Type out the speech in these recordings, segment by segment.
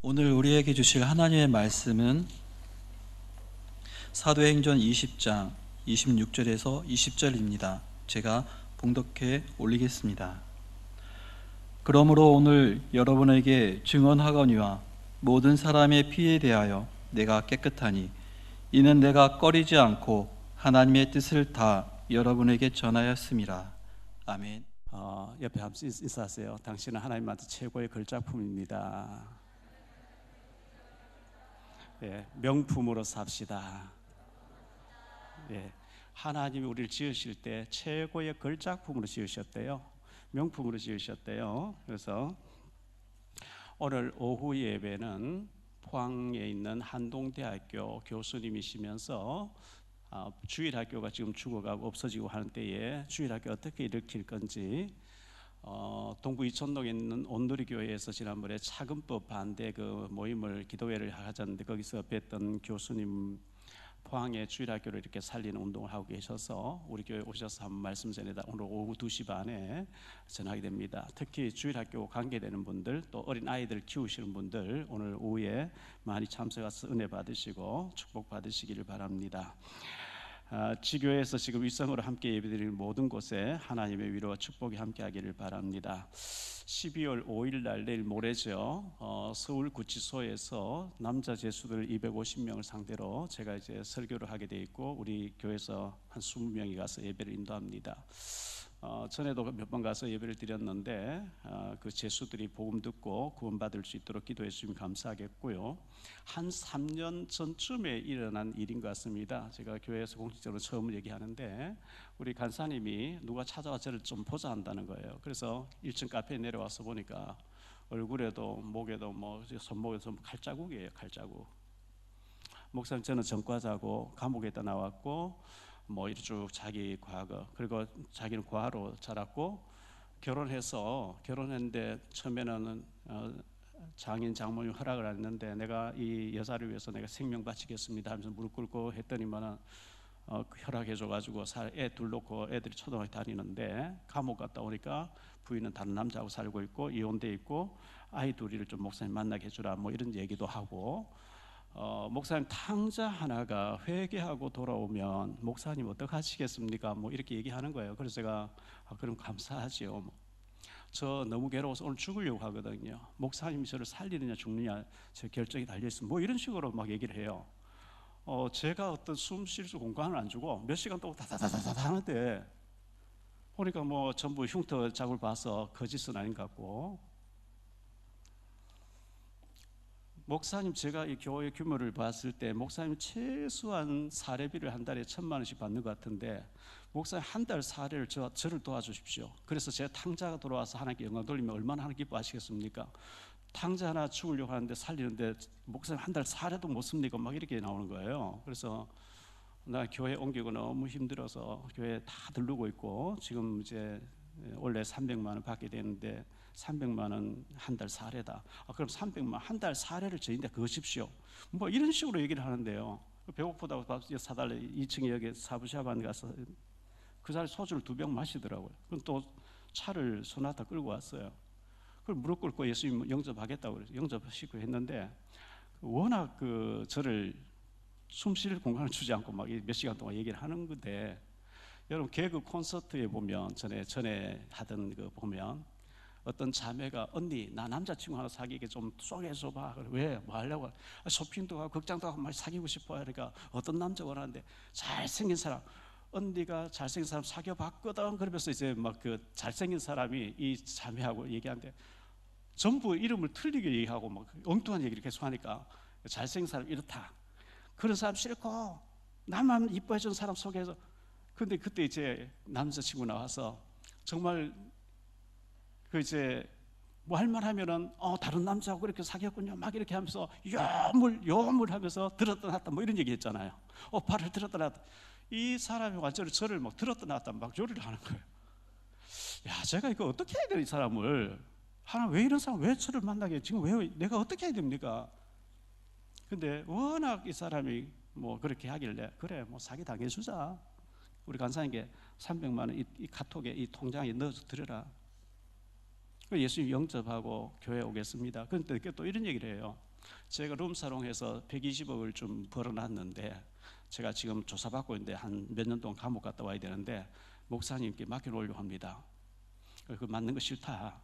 오늘 우리에게 주실 하나님의 말씀은 사도행전 20장 26절에서 20절입니다. 제가 봉독해 올리겠습니다. 그러므로 오늘 여러분에게 증언하거니와 모든 사람의 피에 대하여 내가 깨끗하니 이는 내가 꺼리지 않고 하나님의 뜻을 다 여러분에게 전하였음이라. 아멘. 옆에 한번 인사하세요. 당신은 하나님한테 최고의 걸작품입니다. 예, 명품으로 삽시다. 예, 하나님이 우리를 지으실 때 최고의 걸작품으로 지으셨대요. 명품으로 지으셨대요. 그래서 오늘 오후 예배는 포항에 있는 한동대학교 교수님이시면서 주일학교가 지금 죽어가고 없어지고 하는 때에 주일학교 어떻게 일으킬 건지, 동부 이촌동에 있는 온누리교회에서 지난번에 차근법 반대 그 모임을 기도회를 하셨는데 거기서 뵀던 교수님 포항의 주일학교를 이렇게 살리는 운동을 하고 계셔서 우리 교회 오셔서 한번 말씀 전에다 오늘 오후 2시 반에 전하게 됩니다. 특히 주일학교 관계되는 분들, 또 어린 아이들 키우시는 분들 오늘 오후에 많이 참석해서 은혜 받으시고 축복 받으시기를 바랍니다. 지교회에서 지금 일성으로 함께 예배드리는 모든 곳에 하나님의 위로와 축복이 함께하기를 바랍니다. 12월 5일 날 내일 모레죠. 서울 구치소에서 남자 죄수들 250명을 상대로 제가 이제 설교를 하게 돼 있고 우리 교회에서 한 20명이 가서 예배를 인도합니다. 전에도 몇 번 가서 예배를 드렸는데 그 죄수들이 복음 듣고 구원받을 수 있도록 기도해 주시면 감사하겠고요. 한 3년 전쯤에 일어난 일인 것 같습니다. 제가 교회에서 공식적으로 처음 얘기하는데 우리 간사님이 누가 찾아와 저를 좀 보자 한다는 거예요. 그래서 1층 카페에 내려와서 보니까 얼굴에도 목에도 뭐 손목에도 칼자국이에요. 칼자국. 목사님, 저는 전과자고 감옥에다 나왔고 뭐 이렇게 쭉 자기 과거, 그리고 자기는 과로 자랐고 결혼했는데 처음에는 장인 장모님 허락을 안 했는데 내가 이 여자를 위해서 내가 생명 바치겠습니다 하면서 무릎 꿇고 했더니만은 허락해줘가지고 애 둘 놓고 애들이 초등학교 다니는데 감옥 갔다 오니까 부인은 다른 남자하고 살고 있고 이혼돼 있고 아이 둘이를 좀 목사님 만나게 해주라 뭐 이런 얘기도 하고, 목사님 탕자 하나가 회개하고 돌아오면 목사님 어떡하시겠습니까? 뭐 이렇게 얘기하는 거예요. 그래서 제가 그럼 감사하지요. 저 너무 괴로워서 오늘 죽으려고 하거든요. 목사님이 저를 살리느냐 죽느냐 제 결정이 달려있으면 뭐 이런 식으로 막 얘기를 해요. 제가 어떤 숨 쉴 수 공간을 안 주고 몇 시간 동안 다다다다다 하는데 보니까 뭐 전부 흉터 자국을 봐서 거짓은 아닌 것 같고, 목사님 제가 이 교회 규모를 봤을 때 목사님 최소한 사례비를 한 달에 1,000만 원씩 받는 것 같은데 목사님 한 달 사례를 저를 도와주십시오. 그래서 제가 탕자가 돌아와서 하나님께 영광 돌리면 얼마나 하나님 기뻐하시겠습니까? 탕자 하나 죽으려고 하는데 살리는데 목사님 한 달 사례도 못 씁니까? 막 이렇게 나오는 거예요. 그래서 나 교회 옮기고 너무 힘들어서 교회 다 들르고 있고 지금 이제 원래 300만 원 받게 되는데 300만 원 한 달 사례다. 그럼 300만 한 달 사례를 저희한테 거십시오. 뭐 이런 식으로 얘기를 하는데요. 배고프다고 밥 사달래 2층에 여기 사부샤반 가서 그 자리 소주를 2병 마시더라고요. 그럼 또 차를 소나타 끌고 왔어요. 그걸 무릎 꿇고 예수님 영접하겠다고 그래서 영접시키고 했는데 워낙 저를 숨 쉴 공간을 주지 않고 막 몇 시간 동안 얘기를 하는 건데, 여러분 개그 콘서트에 보면 전에 하던 거 보면 어떤 자매가 언니 나 남자친구 하나 사귀게 좀 소개해줘봐. 왜? 뭐 하려고? 쇼핑도 가고 극장도 가고 막 사귀고 싶어. 그러니까 어떤 남자가 원하는데 잘생긴 사람. 언니가 잘생긴 사람 사귀어봤거든. 그러면서 이제 막 그 잘생긴 사람이 이 자매하고 얘기하는데 전부 이름을 틀리게 얘기하고 막 엉뚱한 얘기를 계속 하니까 잘생긴 사람 이렇다. 그런 사람 싫고 나만 이뻐해준 사람 소개해서. 근데 그때 이제 남자친구 나와서 정말 이제 뭐 할 말 하면은 다른 남자하고 그렇게 사귀었군요 막 이렇게 하면서 요물 하면서 들었다 놨다 뭐 이런 얘기 했잖아요. 발을 들었다 놨다. 이 사람이 완전히 저를 막 들었다 놨다 막 요리를 하는 거예요. 야, 제가 이거 어떻게 해야 돼? 이 사람을 하나 왜 이런 사람 왜 저를 만나게 지금 왜 내가 어떻게 해야 됩니까? 근데 워낙 이 사람이 뭐 그렇게 하길래 그래 뭐 사기 당해주자. 우리 간사님께 300만 원 이 카톡에 이 통장에 넣어서 드려라. 예수님 영접하고 교회 오겠습니다. 그런데 또 이런 얘기를 해요. 제가 룸사롱해서 120억을 좀 벌어놨는데 제가 지금 조사받고 있는데 한 몇 년 동안 감옥 갔다 와야 되는데 목사님께 맡겨놓으려고 합니다. 그 맞는 거 싫다.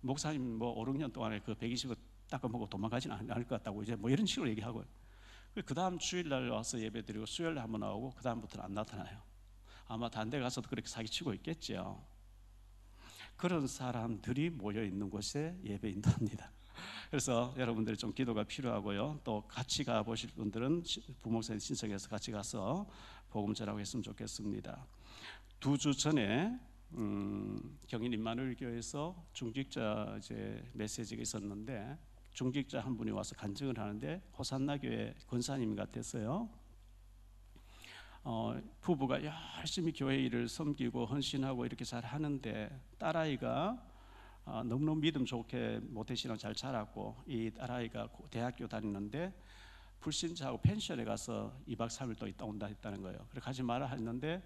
목사님 뭐 5, 6년 동안에 그 120억 닦아먹고 도망가지는 않을 것 같다고 이제 뭐 이런 식으로 얘기하고, 그 다음 주일날 와서 예배드리고 수요일날 한번 나오고 그 다음부터는 안 나타나요. 아마 다른 데 가서도 그렇게 사기치고 있겠죠. 그런 사람들이 모여 있는 곳에 예배 인도합니다. 그래서 여러분들이 좀 기도가 필요하고요. 또 같이 가보실 분들은 부목사님 신청해서 같이 가서 복음 전하고 했으면 좋겠습니다. 2주 전에 경인 임마누엘 교회에서 중직자 이제 메시지가 있었는데 중직자 한 분이 와서 간증을 하는데 호산나 교회 권사님 같았어요. 부부가 열심히 교회 일을 섬기고 헌신하고 이렇게 잘 하는데 딸아이가 너무너무 믿음 좋게 모태신앙 잘 자랐고, 이 딸아이가 대학교 다니는데 불신자하고 펜션에 가서 2박 3일 또 있다 온다 했다는 거예요. 그래 가지 마라 했는데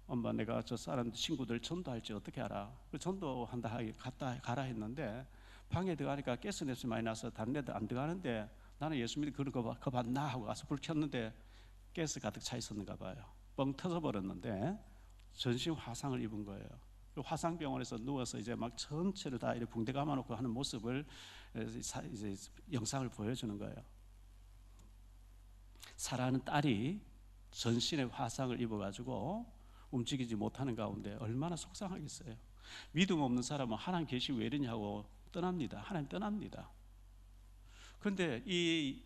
엄마 내가 저 사람 친구들 전도할지 어떻게 알아? 전도한다 갔다 가라 했는데 방에 들어가니까 가스 냄새 많이 나서 다른 애들 안 들어가는데 나는 예수 믿는 그런 거 봤나 하고 가서 불 켰는데 가스 가득 차 있었는가 봐요. 뻥 터져 버렸는데 전신 화상을 입은 거예요. 화상병원에서 누워서 이제 막 전체를 다 이렇게 붕대 감아놓고 하는 모습을 이제 영상을 보여주는 거예요. 사랑하는 딸이 전신에 화상을 입어가지고 움직이지 못하는 가운데 얼마나 속상하겠어요. 믿음 없는 사람은 하나님 계시고 왜 이러냐고 떠납니다. 하나님 떠납니다. 그런데 이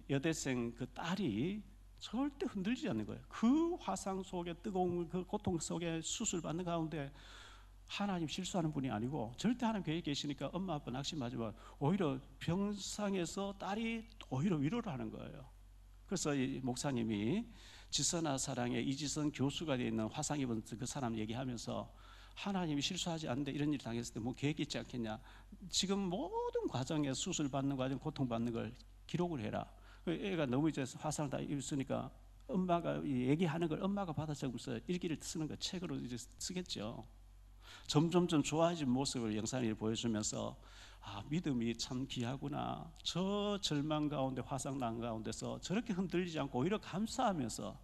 여대생 그 딸이 절대 흔들리지 않는 거예요. 그 화상 속에 뜨거운 그 고통 속에 수술받는 가운데 하나님 실수하는 분이 아니고 절대 하나님 계획 계시니까 엄마 아빠 낙심하지만 오히려 병상에서 딸이 오히려 위로를 하는 거예요. 그래서 이 목사님이 지선아 사랑에 이지선 교수가 되어 있는 화상 입은 그 사람 얘기하면서 하나님이 실수하지 않는데 이런 일 당했을 때 뭐 계획 있지 않겠냐. 지금 모든 과정에 수술 받는 과정 고통 받는 걸 기록을 해라. 애가 너무 이제 화상을 다 입었으니까 엄마가 얘기하는 걸 엄마가 받아 적으면서 일기를 쓰는 거 책으로 이제 쓰겠죠. 점점점 좋아진 모습을 영상을 보여주면서 믿음이 참 귀하구나. 저 절망 가운데 화상 난 가운데서 저렇게 흔들리지 않고 오히려 감사하면서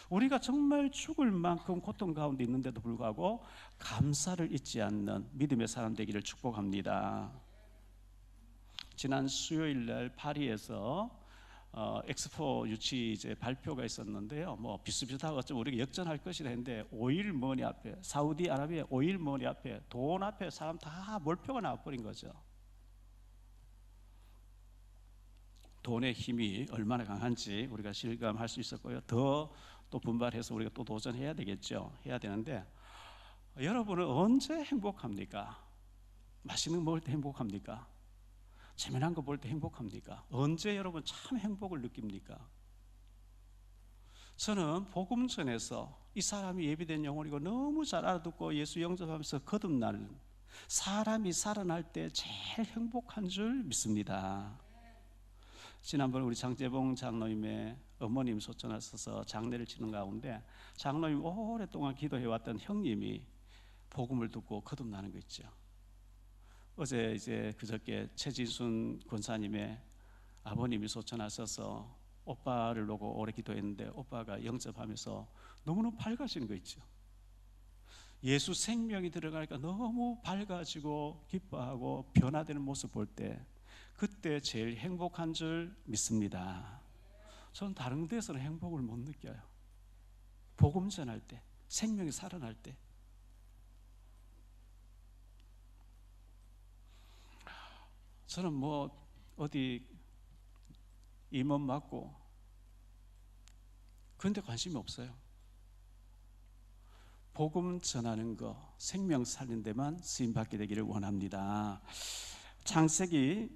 우리가 정말 죽을 만큼 고통 가운데 있는데도 불구하고 감사를 잊지 않는 믿음의 사람 되기를 축복합니다. 지난 수요일 날 파리에서 엑스포 유치 이제 발표가 있었는데요. 뭐 비슷비슷하고 어쩌면 우리가 역전할 것이라 했는데 5일 머니 앞에 사우디아라비아 5일 머니 앞에 돈 앞에 사람 다 몰표가 나와버린 거죠. 돈의 힘이 얼마나 강한지 우리가 실감할 수 있었고요. 더 또 분발해서 우리가 또 도전해야 되겠죠. 해야 되는데 여러분은 언제 행복합니까? 맛있는 거 먹을 때 행복합니까? 재미난 거 볼 때 행복합니까? 언제 여러분 참 행복을 느낍니까? 저는 복음 전에서 이 사람이 예비된 영혼이고 너무 잘 알아듣고 예수 영접하면서 거듭날 사람이 살아날 때 제일 행복한 줄 믿습니다. 지난번에 우리 장재봉 장로님의 어머님 소천하셔서 장례를 치는 가운데 장로님 오랫동안 기도해왔던 형님이 복음을 듣고 거듭나는 거 있죠. 어제 이제 그저께 최진순 권사님의 아버님이 소천하셔서 오빠를 놓고 오래 기도했는데 오빠가 영접하면서 너무너무 밝아지는 거 있죠. 예수 생명이 들어가니까 너무 밝아지고 기뻐하고 변화되는 모습 볼 때 그때 제일 행복한 줄 믿습니다. 저는 다른 데서는 행복을 못 느껴요. 복음 전할 때, 생명이 살아날 때. 저는 뭐 어디 임원 맡고 그런데 관심이 없어요. 복음 전하는 거, 생명 살리는 데만 쓰임 받게 되기를 원합니다. 창세기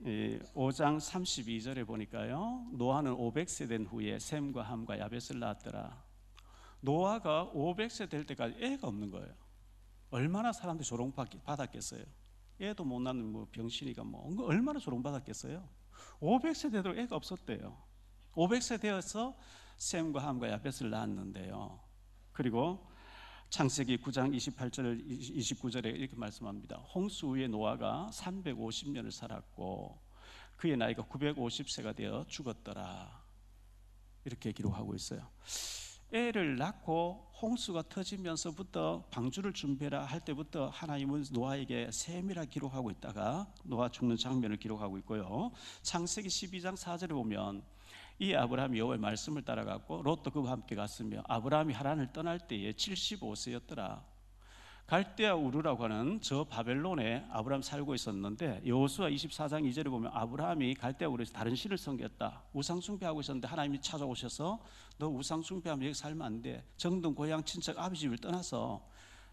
5장 32절에 보니까요, 노아는 500세 된 후에 셈과 함과 야벳을 낳았더라. 노아가 500세 될 때까지 애가 없는 거예요. 얼마나 사람들이 조롱받았겠어요. 애도 못 낳는 뭐 병신이가 뭐 얼마나 조롱받았겠어요. 500세 되도록 애가 없었대요. 500세 되어서 셈과 함과 야벳을 낳았는데요. 그리고 창세기 9장 28절 29절에 이렇게 말씀합니다. 홍수 후에 노아가 350년을 살았고 그의 나이가 950세가 되어 죽었더라. 이렇게 기록하고 있어요. 애를 낳고 홍수가 터지면서부터 방주를 준비해라 할 때부터 하나님은 노아에게 세밀하게 기록하고 있다가 노아 죽는 장면을 기록하고 있고요. 창세기 12장 4절에 보면 이 아브라함이 여호와의 말씀을 따라갔고 롯도 그와 함께 갔으며 아브라함이 하란을 떠날 때에 75세였더라. 갈대아 우르라고 하는 저 바벨론에 아브라함 살고 있었는데 여호수아 24장 2절에 보면 아브라함이 갈대아 우르에서 다른 신을 섬겼다. 우상 숭배하고 있었는데 하나님이 찾아오셔서 너 우상 숭배하면 여기 살면 안 돼. 정든 고향 친척 아버지 집을 떠나서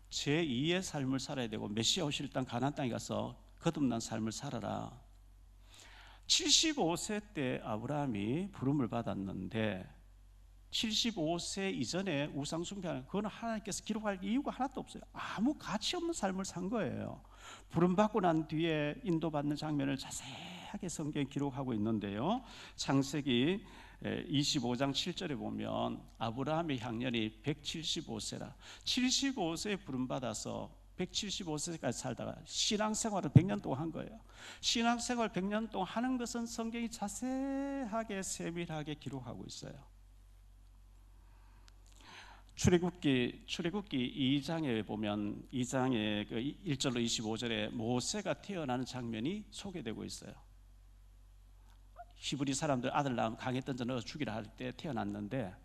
제2의 삶을 살아야 되고 메시아 오실 땅 가나안 땅에 가서 거듭난 삶을 살아라. 75세 때 아브라함이 부름을 받았는데 75세 이전에 우상 숭배하는 그건 하나님께서 기록할 이유가 하나도 없어요. 아무 가치 없는 삶을 산 거예요. 부름 받고 난 뒤에 인도받는 장면을 자세하게 성경에 기록하고 있는데요. 창세기 25장 7절에 보면 아브라함의 향년이 175세라. 75세에 부름 받아서 175세까지 살다가 신앙생활을 100년 동안 한 거예요. 신앙생활 100년 동안 하는 것은 성경이 자세하게 세밀하게 기록하고 있어요. 출애굽기 2장에 보면 2장의 그 1절로 25절에 모세가 태어나는 장면이 소개되고 있어요. 히브리 사람들 아들 낳으면 강에 던져 넣어 죽이라 할 때 태어났는데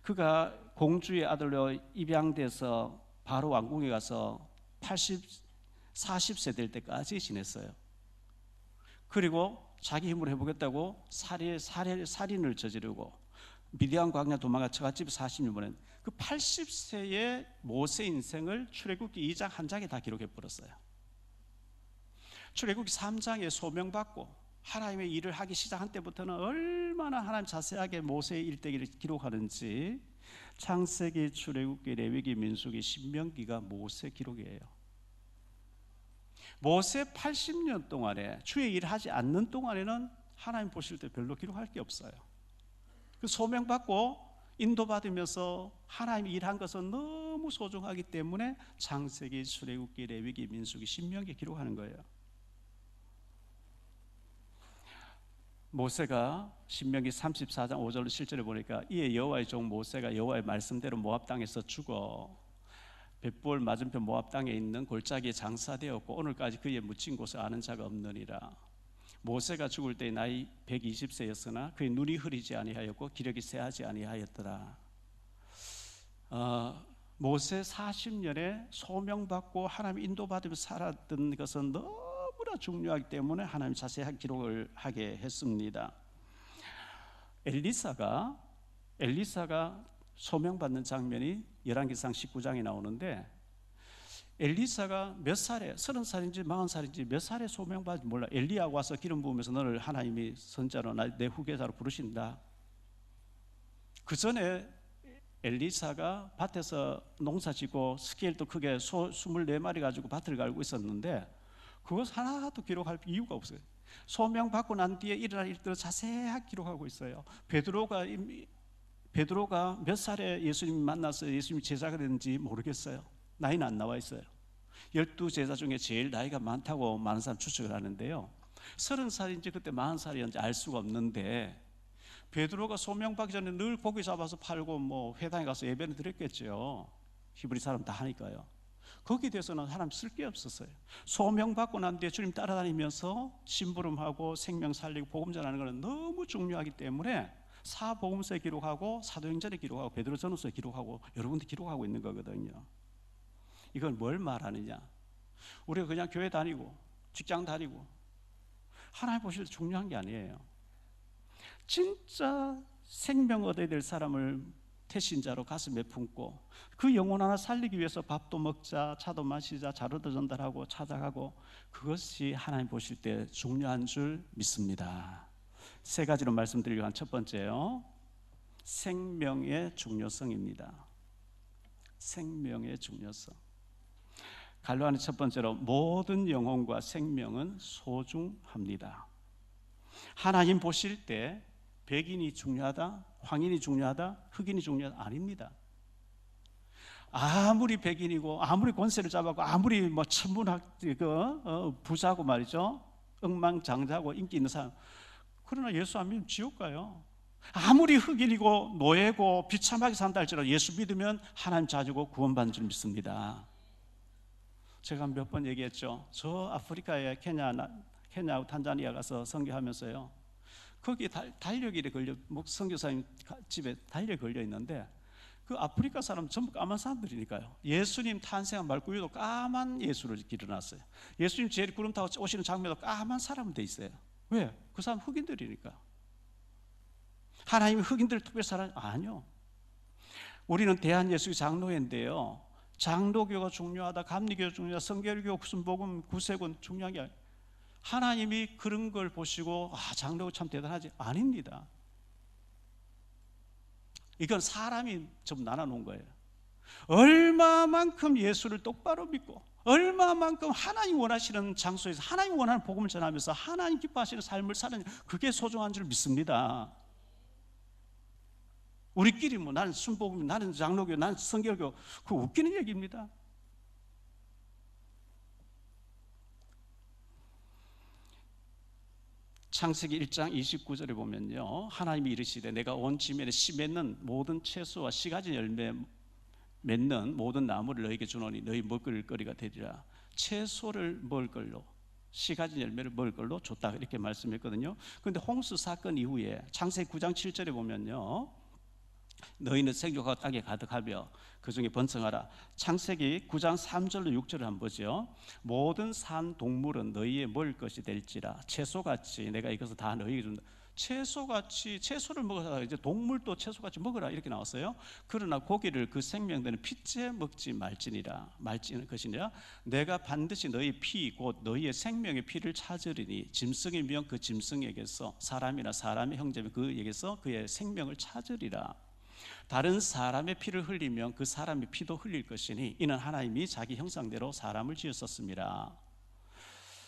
그가 공주의 아들로 입양돼서 바로 왕궁에 가서 40세 될 때까지 지냈어요. 그리고 자기 힘으로 해보겠다고 살인을 저지르고 미디안 광야 도망가 처갓집에 40년 보낸 그 80세의 모세 인생을 출애굽기 2장 한 장에 다 기록해 버렸어요. 출애굽기 3장에 소명받고 하나님의 일을 하기 시작한 때부터는 얼마나 하나님 자세하게 모세의 일대기를 기록하는지 창세기, 출애굽기, 레위기, 민수기, 신명기가 모세 기록이에요. 모세 80년 동안에 주의 일을 하지 않는 동안에는 하나님 보실 때 별로 기록할 게 없어요. 그 소명받고 인도받으면서 하나님이 일한 것은 너무 소중하기 때문에 창세기, 출애굽기, 레위기, 민수기, 신명기 기록하는 거예요. 모세가 신명기 34장 5절로 7절에 보니까 이에 여호와의 종 모세가 여호와의 말씀대로 모압 땅에서 죽어 벳볼 맞은편 모압 땅에 있는 골짜기에 장사되었고 오늘까지 그의 묻힌 곳을 아는 자가 없느니라. 모세가 죽을 때 나이 120세였으나 그의 눈이 흐리지 아니하였고 기력이 쇠하지 아니하였더라. 모세 40년에 소명받고 하나님 인도받으며 살았던 것은 너무나 중요하기 때문에 하나님 자세한 기록을 하게 했습니다. 엘리사가 소명받는 장면이 열왕기상 19장에 나오는데 엘리사가 몇 살에 30살인지 40살인지 몇 살에 소명받을지 몰라. 엘리야가 와서 기름 부으면서 너를 하나님이 선자로 내 후계자로 부르신다. 그 전에 엘리사가 밭에서 농사짓고 스케일도 크게 소 24마리 가지고 밭을 갈고 있었는데 그것 하나도 기록할 이유가 없어요. 소명받고 난 뒤에 일어날 일들을 자세하게 기록하고 있어요. 베드로가 몇 살에 예수님 만나서 예수님 제자가 됐는지 모르겠어요. 나이는 안 나와 있어요. 12제자 중에 제일 나이가 많다고 많은 사람 추측을 하는데요. 30살인지 그때 40살이었는지 알 수가 없는데 베드로가 소명받기 전에 늘 고기 잡아서 팔고 뭐 회당에 가서 예배는 드렸겠죠. 히브리 사람 다 하니까요. 거기에 대해서는 사람 쓸 게 없었어요. 소명받고 난 뒤에 주님 따라다니면서 심부름하고 생명 살리고 복음 전하는 것은 너무 중요하기 때문에 사복음서에 기록하고 사도행전에 기록하고 베드로전후서에 기록하고 여러분들 기록하고 있는 거거든요. 이건 뭘 말하느냐? 우리가 그냥 교회 다니고 직장 다니고 하나님 보실 때 중요한 게 아니에요. 진짜 생명 얻어야 될 사람을 태신자로 가슴에 품고 그 영혼 하나 살리기 위해서 밥도 먹자, 차도 마시자, 자료도 전달하고 찾아가고 그것이 하나님 보실 때 중요한 줄 믿습니다. 세 가지로 말씀드리려고 한 첫 번째요. 생명의 중요성입니다. 생명의 중요성. 갈로아는 첫 번째로 모든 영혼과 생명은 소중합니다. 하나님 보실 때 백인이 중요하다, 황인이 중요하다, 흑인이 중요하다 아닙니다. 아무리 백인이고 아무리 권세를 잡았고 아무리 뭐 천문학 부자고 말이죠. 억망장자고 인기 있는 사람. 그러나 예수 안 믿으면 지옥 가요. 아무리 흑인이고 노예고 비참하게 산다 할지라도 예수 믿으면 하나님 자주고 구원받는 줄 믿습니다. 제가 몇 번 얘기했죠. 저 아프리카에 케냐하고 탄자니아 가서 선교하면서요, 거기 달력일에 걸려, 선교사님 집에 달력이 걸려 있는데 그 아프리카 사람 전부 까만 사람들이니까요. 예수님 탄생한 말구유도 까만 예수를 기려놨어요. 예수님 제일 구름 타고 오시는 장면도 까만 사람은 돼 있어요. 왜? 그 사람 흑인들이니까. 하나님이 흑인들 특별 사랑? 아니요. 우리는 대한예수교 장로회인데요, 장로교가 중요하다, 감리교가 중요하다, 성결교, 순복음, 구세군 중요한 게 아니에요. 하나님이 그런 걸 보시고 장로교 참 대단하지? 아닙니다. 이건 사람이 좀 나눠놓은 거예요. 얼마만큼 예수를 똑바로 믿고 얼마만큼 하나님 원하시는 장소에서 하나님 원하는 복음을 전하면서 하나님 기뻐하시는 삶을 사는, 그게 소중한 줄 믿습니다. 우리끼리 뭐 나는 순복음, 나는 장로교, 나는 성결교, 그거 웃기는 얘기입니다. 창세기 1장 29절에 보면요, 하나님이 이르시되 내가 온 지면에 씨 맺는 모든 채소와 씨 가진 열매 맺는 모든 나무를 너희에게 주노니 너희 먹을 거리가 되리라. 채소를 먹을 걸로, 씨 가진 열매를 먹을 걸로 줬다, 이렇게 말씀했거든요. 그런데 홍수 사건 이후에 창세기 9장 7절에 보면요, 너희는 생육하고 땅에 가득하며 그 중에 번성하라. 창세기 9장 3절로 6절을 한번 보죠. 모든 산 동물은 너희의 먹을 것이 될지라. 채소같이 내가 이것을 다 너희에게 준다. 채소같이, 채소를 먹어라. 이제 동물도 채소같이 먹어라, 이렇게 나왔어요. 그러나 고기를 그 생명되는 피째 먹지 말지니라. 말지는 것이니라. 내가 반드시 너희 피 곧 너희의 생명의 피를 찾으리니 짐승이면 그 짐승에게서, 사람이나 사람의 형제면 그에게서 그의 생명을 찾으리라. 다른 사람의 피를 흘리면 그 사람의 피도 흘릴 것이니 이는 하나님이 자기 형상대로 사람을 지으셨습니다.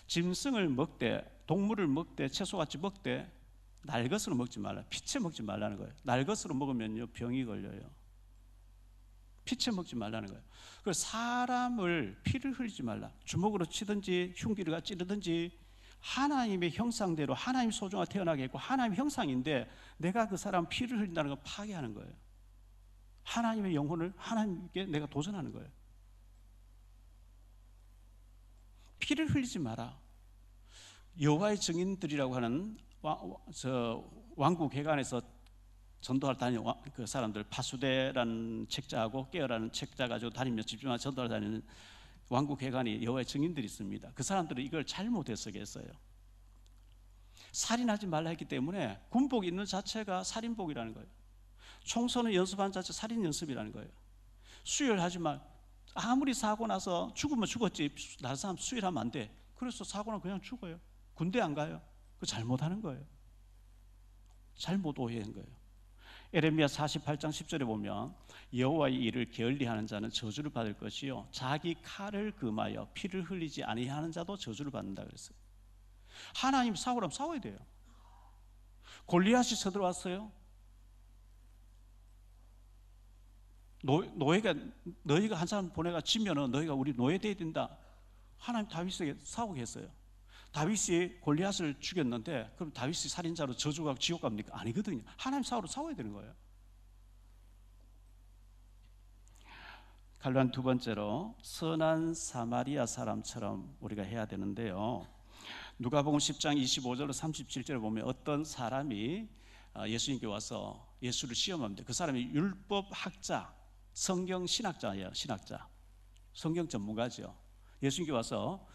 짐승을 먹되, 동물을 먹되, 채소같이 먹되 날 것으로 먹지 말라. 피채 먹지 말라는 거예요. 날 것으로 먹으면요 병이 걸려요. 피채 먹지 말라는 거예요. 그래서 사람을 피를 흘리지 말라. 주먹으로 치든지 흉기를 찌르든지 하나님의 형상대로 하나님 소중하게 태어나게 했고 하나님 형상인데 내가 그 사람 피를 흘린다는 건 파괴하는 거예요. 하나님의 영혼을 하나님께 내가 도전하는 거예요. 피를 흘리지 마라. 여호와의 증인들이라고 하는 왕국회관에서 전도할 다니는 그 사람들, 파수대라는 책자하고 깨어라는 책자 가지고 다니며 집중하여 전도할 다니는 왕국회관이 여호와의 증인들이 있습니다. 그 사람들은 이걸 잘못 해석했어요. 살인하지 말라 했기 때문에 군복 입는 자체가 살인복이라는 거예요. 총선을 연습한 자체 살인 연습이라는 거예요. 수혈하지 말. 아무리 사고 나서 죽으면 죽었지 다른 사람 수혈하면 안 돼. 그래서 사고 나면 그냥 죽어요. 군대 안 가요. 그 잘못하는 거예요. 잘못 오해한 거예요. 에레미야 48장 10절에 보면 여호와의 일을 게을리하는 자는 저주를 받을 것이요 자기 칼을 금하여 피를 흘리지 아니하는 자도 저주를 받는다 그랬어요. 하나님 싸우라면 싸워야 돼요. 골리앗이 쳐들어왔어요. 너희가 한 사람 보내가 지면은 너희가 우리 노예돼야 된다. 하나님 다윗에게 싸우게 했어요. 다윗이 골리앗을 죽였는데 그럼 다윗이 살인자로 저주가 지옥 갑니까? 아니거든요. 하나님 싸워야 되는 거예요. 갈란 두 번째로 선한 사마리아 사람처럼 우리가 해야 되는데요. 누가복음 10장 25절로 37절에 보면 어떤 사람이 예수님께 와서 예수를 시험합니다. 그 사람이 율법학자, 성경 신학자예요. 신학자, 성경 전문가죠. 예수님께 와서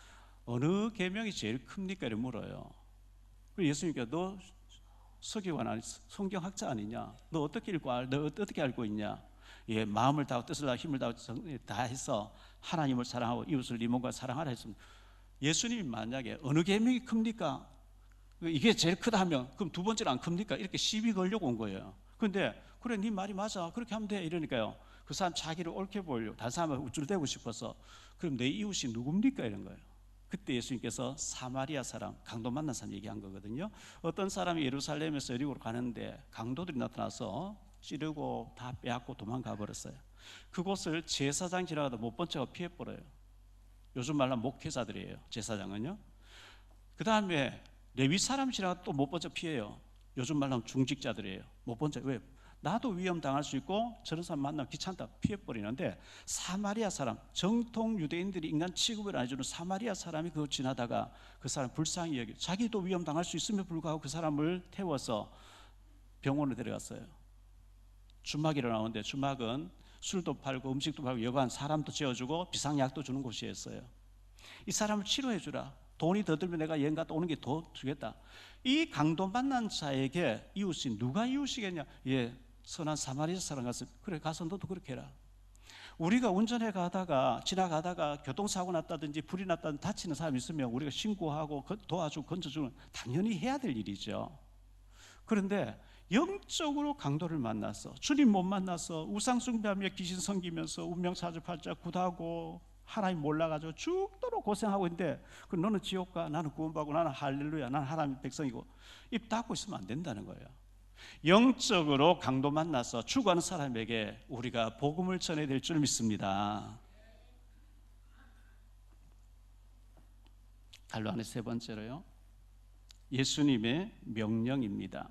어느 계명이 제일 큽니까? 이렇게 물어요. 그리고 예수님께 너 서기관 아니 성경학자 아니냐? 너 어떻게 너 어떻게 알고 있냐? 예, 마음을 다하고 뜻을 다하고 힘을 다 해서 하나님을 사랑하고 이웃을 네 몸과 사랑하라 했습니다. 예수님이 만약에 어느 계명이 큽니까? 이게 제일 크다 하면 그럼 두 번째는 안 큽니까? 이렇게 시비 걸려고 온 거예요. 그런데 그래 네 말이 맞아 그렇게 하면 돼 이러니까요. 그 사람 자기를 옳게 보이려고 다른 사람을 우쭐대고 싶어서 그럼 내 이웃이 누굽니까? 이런 거예요. 그때 예수님께서 사마리아 사람, 강도 만난 사람 얘기한 거거든요. 어떤 사람이 예루살렘에서 여리고로 가는데 강도들이 나타나서 찌르고 다 빼앗고 도망가 버렸어요. 그곳을 제사장 지나가다 못 본 척하고 피해버려요. 요즘 말로 목회자들이에요. 제사장은요. 그 다음에 레위 사람 지나가 또 못 본 적 피해요. 요즘 말로 하면 중직자들이에요. 못 본 적. 왜? 나도 위험 당할 수 있고 저런 사람 만나면 귀찮다 피해버리는데, 사마리아 사람, 정통 유대인들이 인간 취급을 안 해주는 사마리아 사람이 그거 지나다가 그 사람 불쌍히 여기, 자기도 위험 당할 수 있음에 불구하고 그 사람을 태워서 병원에 데려갔어요. 주막이라 나오는데, 주막은 술도 팔고 음식도 팔고 여관 사람도 재워주고 비상약도 주는 곳이었어요. 이 사람을 치료해 주라. 돈이 더 들면 내가 여행 갔다 오는 게 더 주겠다. 이 강도 만난 자에게 이웃이 누가 이웃이겠냐? 예, 선한 사마리아 사람 가서, 그래 가서 너도 그렇게 해라. 우리가 운전해 가다가 지나가다가 교통사고 났다든지 불이 났다든지 다치는 사람이 있으면 우리가 신고하고 도와주고 건져주는 당연히 해야 될 일이죠. 그런데 영적으로 강도를 만나서 주님 못 만나서 우상 숭배하며 귀신 섬기면서 운명 사주팔자 굿하고 하나님 몰라가지고 죽도록 고생하고 있는데, 그 너는 지옥 가, 나는 구원받고, 나는 할렐루야, 나는 하나님의 백성이고, 입 닫고 있으면 안 된다는 거예요. 영적으로 강도 만나서 죽어가는 사람에게 우리가 복음을 전해야 될 줄 믿습니다. 갈로 안에 세 번째로요, 예수님의 명령입니다.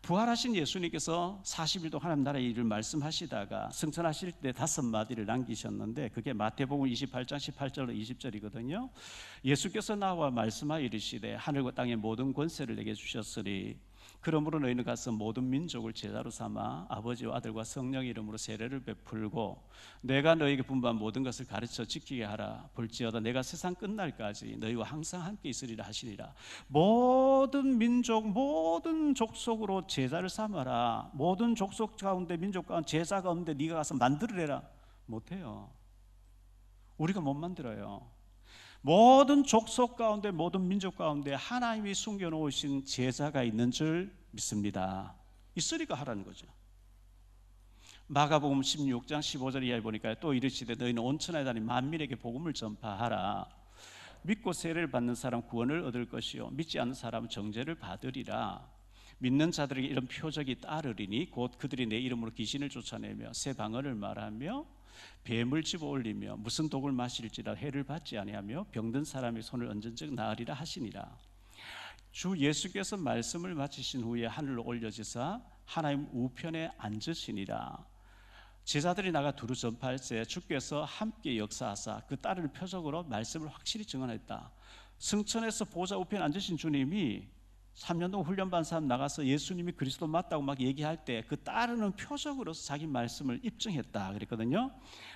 부활하신 예수님께서 40일 동안 하나님 나라의 일을 말씀하시다가 승천하실 때 5마디를 남기셨는데, 그게 마태복음 28장 18절로 20절이거든요. 예수께서 나와 말씀하여 이르시되 하늘과 땅의 모든 권세를 내게 주셨으니 그러므로 너희는 가서 모든 민족을 제자로 삼아 아버지와 아들과 성령의 이름으로 세례를 베풀고 내가 너희에게 분부한 모든 것을 가르쳐 지키게 하라. 볼지어다 내가 세상 끝날까지 너희와 항상 함께 있으리라 하시니라. 모든 민족 모든 족속으로 제자를 삼아라. 모든 족속 가운데 민족 가운데 제자가 없는데 네가 가서 만들으래라. 못해요. 우리가 못 만들어요. 모든 족속 가운데 모든 민족 가운데 하나님이 숨겨놓으신 제자가 있는 줄 믿습니다. 있으니까 하라는 거죠. 마가복음 16장 15절 이하에 보니까 또 이르시되 너희는 온 천하에 다니 만민에게 복음을 전파하라. 믿고 세례를 받는 사람 구원을 얻을 것이요 믿지 않는 사람은 정죄를 받으리라. 믿는 자들에게 이런 표적이 따르리니 곧 그들이 내 이름으로 귀신을 쫓아내며 새 방언을 말하며 뱀을 집어 올리며 무슨 독을 마실지라 해를 받지 아니하며 병든 사람의 손을 얹은 즉 나으리라 하시니라. 주 예수께서 말씀을 마치신 후에 하늘로 올려지사 하나님 우편에 앉으시니라. 제자들이 나가 두루 전파할 때 주께서 함께 역사하사 그 따르는 표적으로 말씀을 확실히 증언했다. 승천에서 보좌 우편에 앉으신 주님이 3년 동안 훈련받은 사람 나가서 예수님이 그리스도 맞다고 막 얘기할 때 그 따르는 표적으로서 자기 말씀을 입증했다 그랬거든요.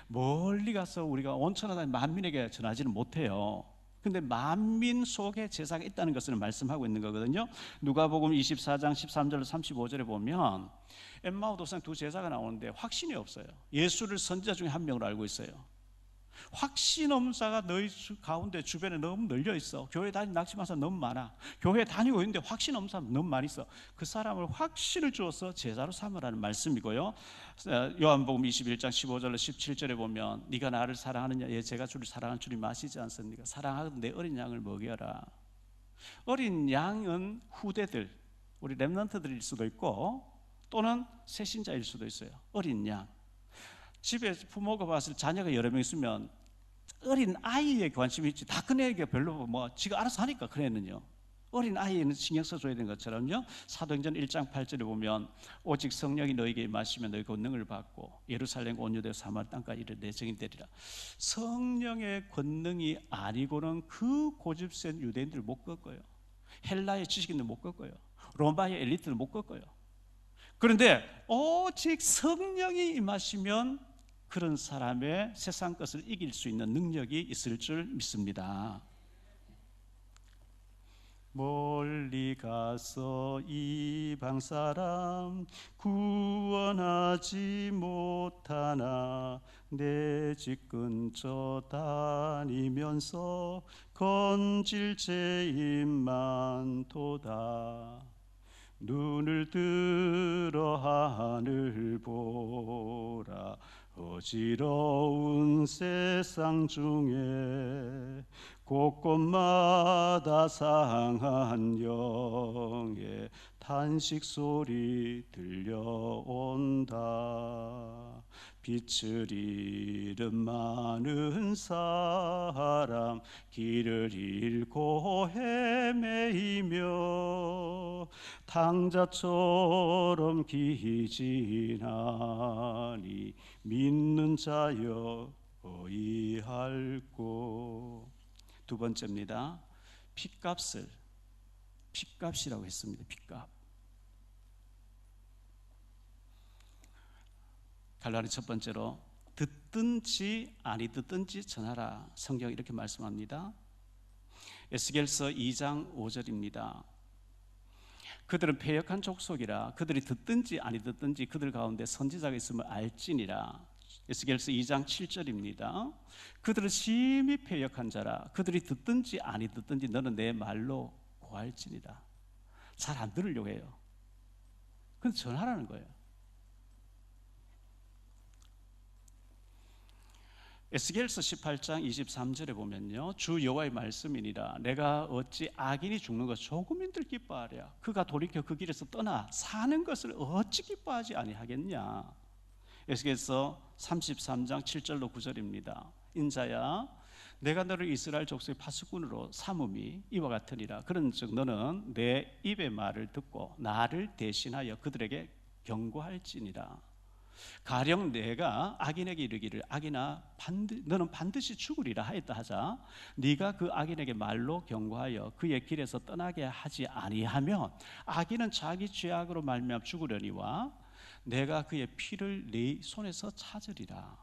멀리 가서 우리가 온천하다 만민에게 전하지는 못해요. 근데 만민 속에 제사가 있다는 것을 말씀하고 있는 거거든요. 누가복음 24장 13절로 35절에 보면 엠마오 도상 두 제자가 나오는데 확신이 없어요. 예수를 선지자 중에 한 명으로 알고 있어요. 확신 없는 자가 너희 가운데 주변에 너무 널려 있어. 교회 다니는 낙심한 사람 너무 많아. 교회 다니고 있는데 확신 없는 사람 너무 많이 있어. 그 사람을 확신을 주어서 제자로 삼으라는 말씀이고요. 요한복음 21장 15절로 17절에 보면 네가 나를 사랑하느냐? 예, 제가 주를 사랑하는 주님 아시지 않습니까? 사랑하는 내 어린 양을 먹여라. 어린 양은 후대들, 우리 렘넌트들일 수도 있고 또는 새신자일 수도 있어요. 어린 양. 집에 부모가 봤을 때 자녀가 여러 명 있으면 어린 아이에 관심이 있지 다 큰 애에게 별로 뭐 지가 알아서 하니까 큰 애는요. 어린 아이에는 신경 써줘야 되는 것처럼요. 사도행전 1장 8절에 보면 오직 성령이 너에게 임하시면 너희 권능을 받고 예루살렘 온 유대 사마리아 땅까지 이르러 내 증인 되리라. 성령의 권능이 아니고는 그 고집센 유대인들 못 꺾어요. 헬라의 지식인들 못 꺾어요. 로마의 엘리트를 못 꺾어요. 그런데 오직 성령이 임하시면 그런 사람의 세상 것을 이길 수 있는 능력이 있을 줄 믿습니다. 멀리 가서 이방 사람 구원하지 못하나 내 집 근처 다니면서 건질 죄인 많도다. 눈을 들어 하늘 보라. 어지러운 세상 중에 곳곳마다 상한 영에 탄식 소리 들려온다. 빛을 잃은 많은 사람 길을 잃고 헤매이며 탕자처럼 기진하니 믿는 자여 어이할꼬. 두 번째입니다. 핏값이라고 했습니다. 핏값. 갈라리 첫 번째로 듣든지 아니 듣든지 전하라. 성경이 이렇게 말씀합니다. 에스겔서 2장 5절입니다. 그들은 패역한 족속이라 그들이 듣든지 아니 듣든지 그들 가운데 선지자가 있음을 알지니라. 에스겔서 2장 7절입니다. 그들은 심히 패역한 자라 그들이 듣든지 아니 듣든지 너는 내 말로 고할지니라. 잘 안 들으려고 해요. 근데 전하라는 거예요. 에스겔서 18장 23절에 보면요, 주 여호와의 말씀이니라. 내가 어찌 악인이 죽는 것 조금인들 기뻐하랴. 그가 돌이켜 그 길에서 떠나 사는 것을 어찌 기뻐하지 아니하겠냐. 에스겔서 33장 7절로 9절입니다. 인자야, 내가 너를 이스라엘 족속의 파수꾼으로 삼음이 이와 같으니라. 그런즉 너는 내 입의 말을 듣고 나를 대신하여 그들에게 경고할지니라. 가령 내가 악인에게 이르기를 악인아 너는 반드시 죽으리라 하였다 하자 네가 그 악인에게 말로 경고하여 그의 길에서 떠나게 하지 아니하면 악인은 자기 죄악으로 말미암아 죽으려니와 내가 그의 피를 네 손에서 찾으리라.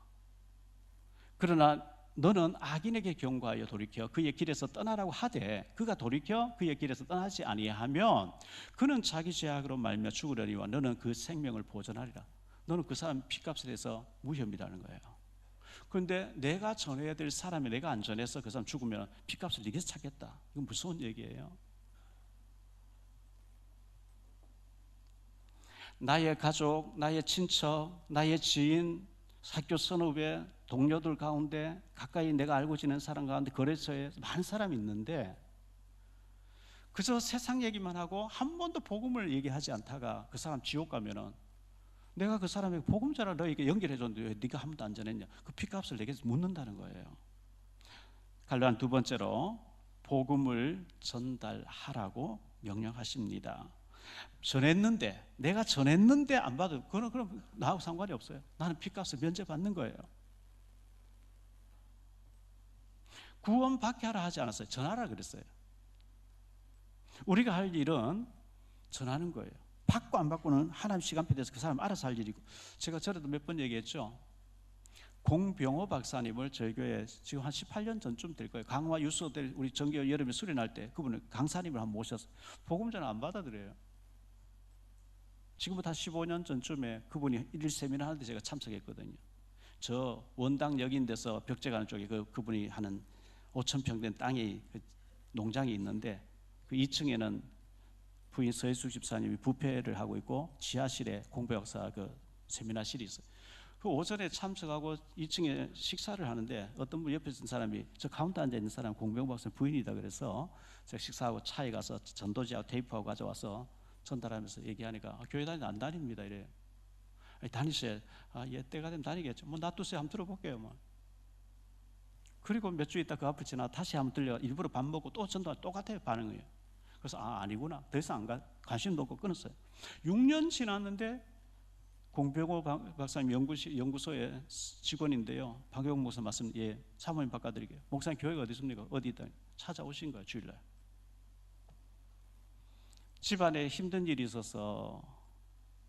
그러나 너는 악인에게 경고하여 돌이켜 그의 길에서 떠나라고 하되 그가 돌이켜 그의 길에서 떠나지 아니하면 그는 자기 죄악으로 말미암아 죽으려니와 너는 그 생명을 보존하리라. 너는 그 사람 핏값을 해서 무혐의라는 거예요. 그런데 내가 전해야 될 사람이 내가 안 전해서 그 사람 죽으면 핏값을 네게서 찾겠다. 이건 무서운 얘기예요. 나의 가족, 나의 친척, 나의 지인, 학교 선후배, 동료들 가운데 가까이 내가 알고 지낸 사람 가운데 거래처에 많은 사람이 있는데 그저 세상 얘기만 하고 한 번도 복음을 얘기하지 않다가 그 사람 지옥 가면은 내가 그 사람에게 복음 전하러 너에게 연결해 줬는데 왜 네가 한 번도 안 전했냐? 그 핏값을 내게 묻는다는 거예요. 갈라한 두 번째로 복음을 전달하라고 명령하십니다. 전했는데 내가 전했는데 안 받아도 그럼 나하고 상관이 없어요. 나는 핏값을 면제받는 거예요. 구원받게 하라 하지 않았어요. 전하라 그랬어요. 우리가 할 일은 전하는 거예요. 받고 안 받고는 하나님 시간표에 대해서 그 사람 알아서 할 일이고, 제가 전에도 몇 번 얘기했죠. 공병호 박사님을 저희 교회 지금 한 18년 전쯤 될 거예요. 강화 유수들 우리 정교 여름에 수련할 때 그분을 강사님을 한번 모셔서 복음 전화 안 받아들여요. 지금부터 한 15년 전쯤에 그분이 일일 세미나 하는데 제가 참석했거든요. 저 원당 역인 데서 벽제 가는 쪽에 그분이 하는 5,000평 된 땅이 농장이 있는데 그 2층에는 부인 서혜숙 집사님이 부페를 하고 있고 지하실에 공부역사 그 세미나실이 있어요. 그 오전에 참석하고 2층에 식사를 하는데 어떤 분 옆에 있는 사람이 저 가운데 앉아 있는 사람 공병 박사님 부인이다 그래서 제가 식사하고 차에 가서 전도지하고 테이프하고 가져와서 전달하면서 얘기하니까 교회 안 다닙니다 이래요. 아니, 다니셔야 예 때가 되면 다니겠죠. 뭐 놔두세요. 한번 들어볼게요. 뭐. 그리고 몇 주 있다 그 앞을 지나 다시 한번 들려 일부러 밥 먹고 또 전달 똑같아요 반응이에요. 그래서 아니구나 더 이상 관심도 없고 끊었어요. 6년 지났는데 공병호 박사님 연구소의 직원인데요. 박용 목사 말씀 사모님 바꿔드릴게요. 목사님 교회가 어디 있습니까? 어디 있다 찾아오신 거예요 주일날. 집안에 힘든 일이 있어서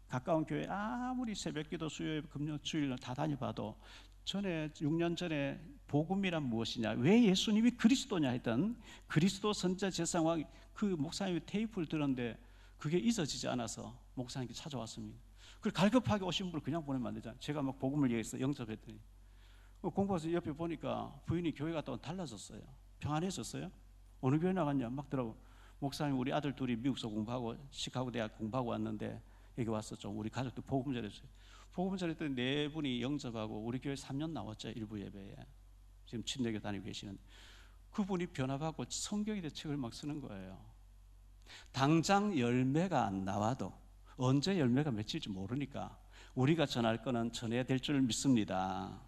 가까운 교회 아무리 새벽기도 수요일 금요 주일날 다 다녀봐도 전에 6년 전에 복음이란 무엇이냐 왜 예수님이 그리스도냐 했던 그리스도 선자 제사왕 그 목사님의 테이프를 들었는데 그게 잊어지지 않아서 목사님께 찾아왔습니다. 그걸 갈급하게 오신 분을 그냥 보내면 안 되잖아요. 제가 막 복음을 얘기해서 영접했더니 공부해서 옆에 보니까 부인이 교회 갔다 온 달라졌어요. 평안해졌어요. 어느 교회 나갔냐 막 들어오고 목사님 우리 아들 둘이 미국서 공부하고 시카고 대학 공부하고 왔는데 여기 와서 좀 우리 가족들 복음 전했어요. 복음 전했더니 네 분이 영접하고 우리 교회 3년 나왔죠. 일부 예배에. 지금 침례교 다니고 계시는데 그분이 변화받고 성경에 대해 책을 막 쓰는 거예요. 당장 열매가 안 나와도 언제 열매가 맺힐지 모르니까 우리가 전할 거는 전해야 될 줄 믿습니다.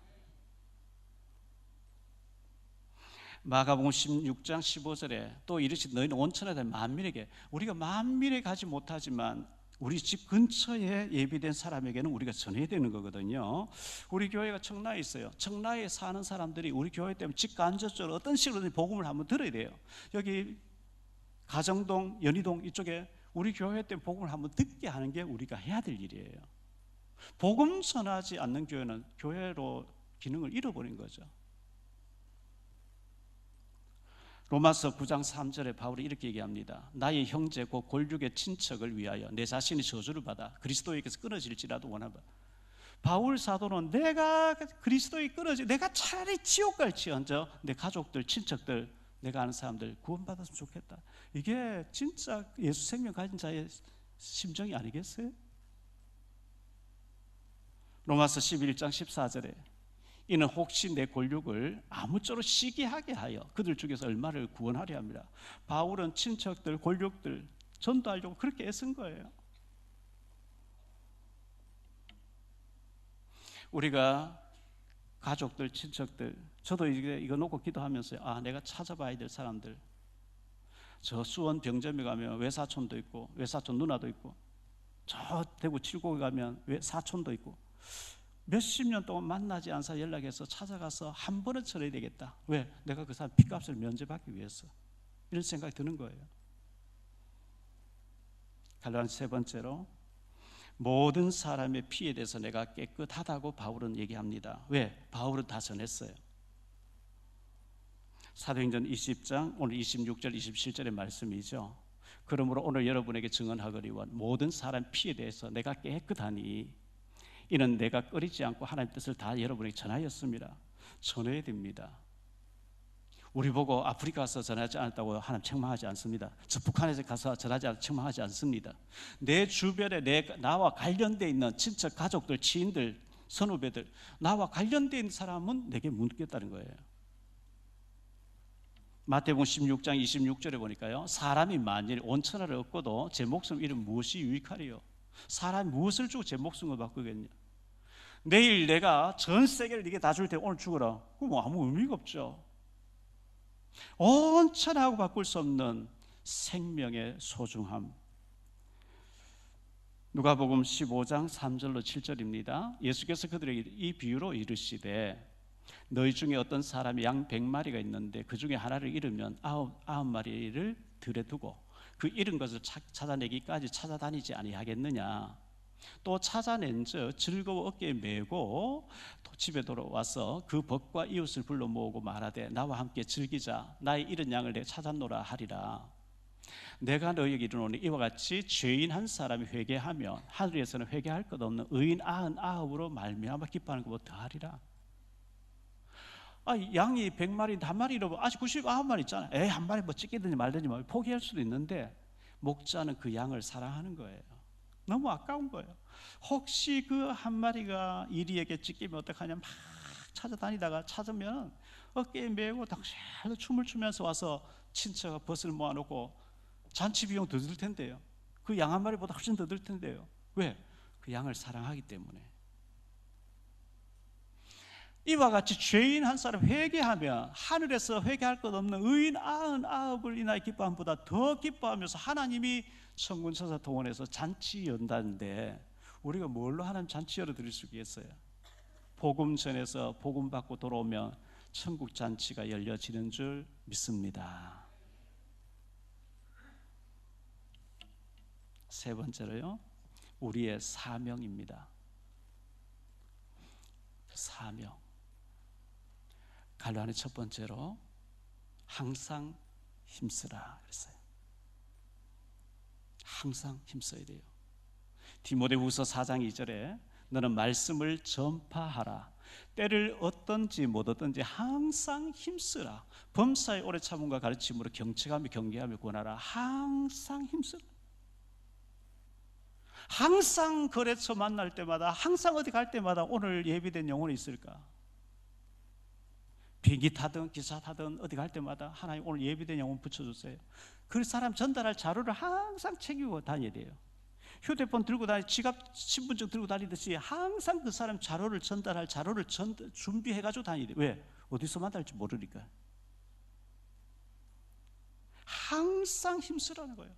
마가복음 16장 15절에 또 이르시되 너희는 온천에 대한 만민에게, 우리가 만민에 가지 못하지만 우리 집 근처에 예비된 사람에게는 우리가 전해야 되는 거거든요. 우리 교회가 청라에 있어요. 청라에 사는 사람들이 우리 교회 때문에 집 간접적으로 어떤 식으로든 복음을 한번 들어야 돼요. 여기 가정동, 연희동 이쪽에 우리 교회 때문에 복음을 한번 듣게 하는 게 우리가 해야 될 일이에요. 복음 전하지 않는 교회는 교회로 기능을 잃어버린 거죠. 로마서 9장 3절에 바울이 이렇게 얘기합니다. 나의 형제 곧 골육의 친척을 위하여 내 자신이 저주를 받아 그리스도에게서 끊어질지라도 원하노라. 바울 사도는 내가 그리스도에 끊어지, 내가 차라리 지옥 갈지언정 내 가족들, 친척들, 내가 아는 사람들 구원받았으면 좋겠다. 이게 진짜 예수 생명 가진 자의 심정이 아니겠어요? 로마서 11장 14절에 이는 혹시 내 골육을 아무쪼록 시기하게 하여 그들 중에서 얼마를 구원하려 합니다. 바울은 친척들, 골육들 전도하려고 그렇게 애쓴 거예요. 우리가 가족들, 친척들, 저도 이거 놓고 기도하면서요, 내가 찾아봐야 될 사람들, 저 수원 병점에 가면 외사촌도 있고 외사촌 누나도 있고, 저 대구 칠곡에 가면 사촌도 있고, 몇십 년 동안 만나지 않은 사람 연락해서 찾아가서 한 번은 전해야 되겠다. 왜? 내가 그 사람 핏값을 면제받기 위해서. 이런 생각이 드는 거예요. 갈라디아 세 번째로 모든 사람의 피에 대해서 내가 깨끗하다고 바울은 얘기합니다. 왜? 바울은 다 전했어요. 사도행전 20장 오늘 26절 27절의 말씀이죠. 그러므로 오늘 여러분에게 증언하거니와 모든 사람 피에 대해서 내가 깨끗하니 이는 내가 꺼리지 않고 하나님의 뜻을 다 여러분에게 전하였습니다. 전해야 됩니다. 우리 보고 아프리카 가서 전하지 않았다고 하나님 책망하지 않습니다. 저 북한에서 가서 전하지 않았다고 책망하지 않습니다. 내 주변에 나와 관련되어 있는 친척, 가족들, 지인들, 선후배들, 나와 관련되어 있는 사람은 내게 묻겠다는 거예요. 마태복음 16장 26절에 보니까요, 사람이 만일 온천하를 얻고도 제 목숨 이름 무엇이 유익하리요? 사람이 무엇을 주고 제 목숨을 바꾸겠냐? 내일 내가 전 세계를 네게 다 줄 때 오늘 죽어라. 그거 뭐 아무 의미가 없죠. 온천하고 바꿀 수 없는 생명의 소중함. 누가복음 15장 3절로 7절입니다. 예수께서 그들에게 이 비유로 이르시되 너희 중에 어떤 사람이 양 100마리가 있는데 그 중에 하나를 잃으면 99마리를 들에 두고 그 잃은 것을 찾아내기까지 찾아다니지 아니하겠느냐? 또 찾아낸즉 즐거워 어깨에 메고 집에 돌아와서 그 벗과 이웃을 불러 모으고 말하되 나와 함께 즐기자. 나의 잃은 양을 내가 찾았노라 하리라. 내가 너희에게 이르노니 이와 같이 죄인 한 사람이 회개하면 하늘에서는 회개할 것 없는 의인 99으로 말미암아 기뻐하는 것보다 더하리라. 양이 100마리 한 마리 잃어버 아직 99마리 있잖아. 한 마리 뭐 찢기든지 말든지 뭐 포기할 수도 있는데 목자는 그 양을 사랑하는 거예요. 너무 아까운 거예요. 혹시 그 한 마리가 이리에게 찢기면 어떡하냐, 막 찾아다니다가 찾으면 어깨에 메고 당시에도 춤을 추면서 와서 친척가 벗을 모아놓고 잔치 비용 더 들 텐데요. 그 양 한 마리보다 훨씬 더 들 텐데요. 왜? 그 양을 사랑하기 때문에. 이와 같이 죄인 한 사람 회개하면 하늘에서 회개할 것 없는 의인 99을 인하여 기뻐함보다 더 기뻐하면서 하나님이 천군 천사 동원해서 잔치 연다는데 우리가 뭘로 하나님 잔치 열어드릴 수 있겠어요? 복음 전해서 복음 받고 돌아오면 천국 잔치가 열려지는 줄 믿습니다. 세 번째로요, 우리의 사명입니다. 사명. 갈라디아 첫 번째로 항상 힘쓰라 그랬어요. 항상 힘써야 돼요. 디모데후서 4장 2절에 너는 말씀을 전파하라. 때를 얻든지 못 얻든지 항상 힘쓰라. 범사의 오래 참음과 가르침으로 경책하며 경계하며 권하라. 항상 힘쓰라. 항상 거래처 만날 때마다, 항상 어디 갈 때마다 오늘 예비된 영혼이 있을까? 비행기 타든 기차 타든 어디 갈 때마다 하나님 오늘 예비된 영혼 붙여주세요. 그 사람 전달할 자료를 항상 챙기고 다녀야 돼요. 휴대폰 들고 다니, 지갑, 신분증 들고 다니듯이 항상 그 사람 자료를 전달할 자료를 준비해가지고 다녀야 돼요. 왜? 어디서 만날지 모르니까. 항상 힘쓰라는 거예요.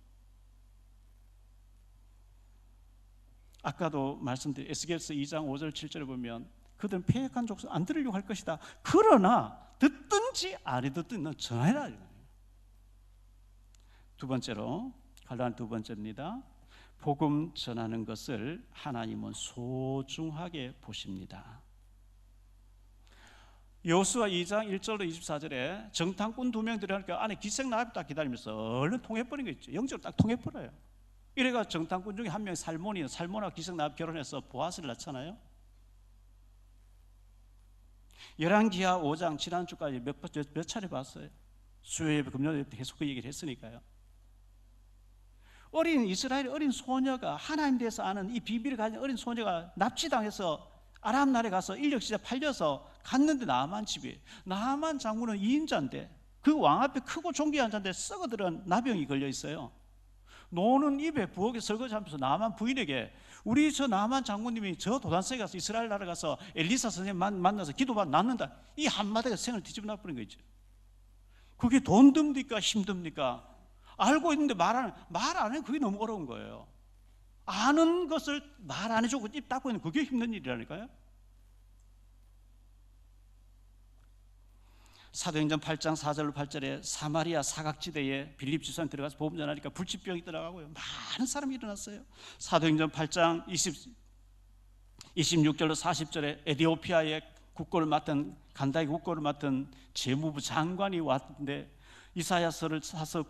아까도 말씀드린 에스겔서 2장 5절 7절에 보면 그들은 패역한 족속 안 들으려고 할 것이다. 그러나 듣든지 안 듣든지 넌 전해라. 두 번째로 갈라는 두 번째입니다. 복음 전하는 것을 하나님은 소중하게 보십니다. 여호수아 2장 1절로 24절에 정탐꾼 2명 들어가니까 안에 기생 나비 딱 기다리면서 얼른 통해버린 거 있죠. 영적으로 딱 통해버려요. 이래가 정탐꾼 중에 한 명이 살몬하고 기생 나비 결혼해서 보아스를 낳잖아요. 열왕기하 5장 지난주까지 몇 차례 봤어요. 수요예배 금요일에 계속 그 얘기를 했으니까요. 이스라엘 어린 소녀가 하나님 대해서 아는 이 비밀을 가진 어린 소녀가 납치당해서 아람 나라에 가서 인력 시자 팔려서 갔는데 나하만 집에 나하만 장군은 2인자인데 그 왕 앞에 크고 존귀한 자인데 썩어들은 나병이 걸려 있어요. 노는 입에 부엌에 설거지하면서 나하만 부인에게 우리 저 나하만 장군님이 저 도단성에 가서 이스라엘 나라 가서 엘리사 선생님 만나서 기도받아 낫는다. 이 한마디가 생을 뒤집어 놔버린 거 있죠. 그게 돈 듭니까 힘듭니까? 알고 있는데 말 안 해. 그게 너무 어려운 거예요. 아는 것을 말 안 해주고 입 닫고 있는 그게 힘든 일이라니까요. 사도행전 8장 4절로 8절에 사마리아 사각지대에 빌립 지사님 들어가서 복음 전하니까 불치병이 들어가고요. 많은 사람이 일어났어요. 사도행전 8장 26절로 40절에 에티오피아의 국고를 맡은 간다의 국고를 맡은 재무부 장관이 왔는데 이사야서를 사서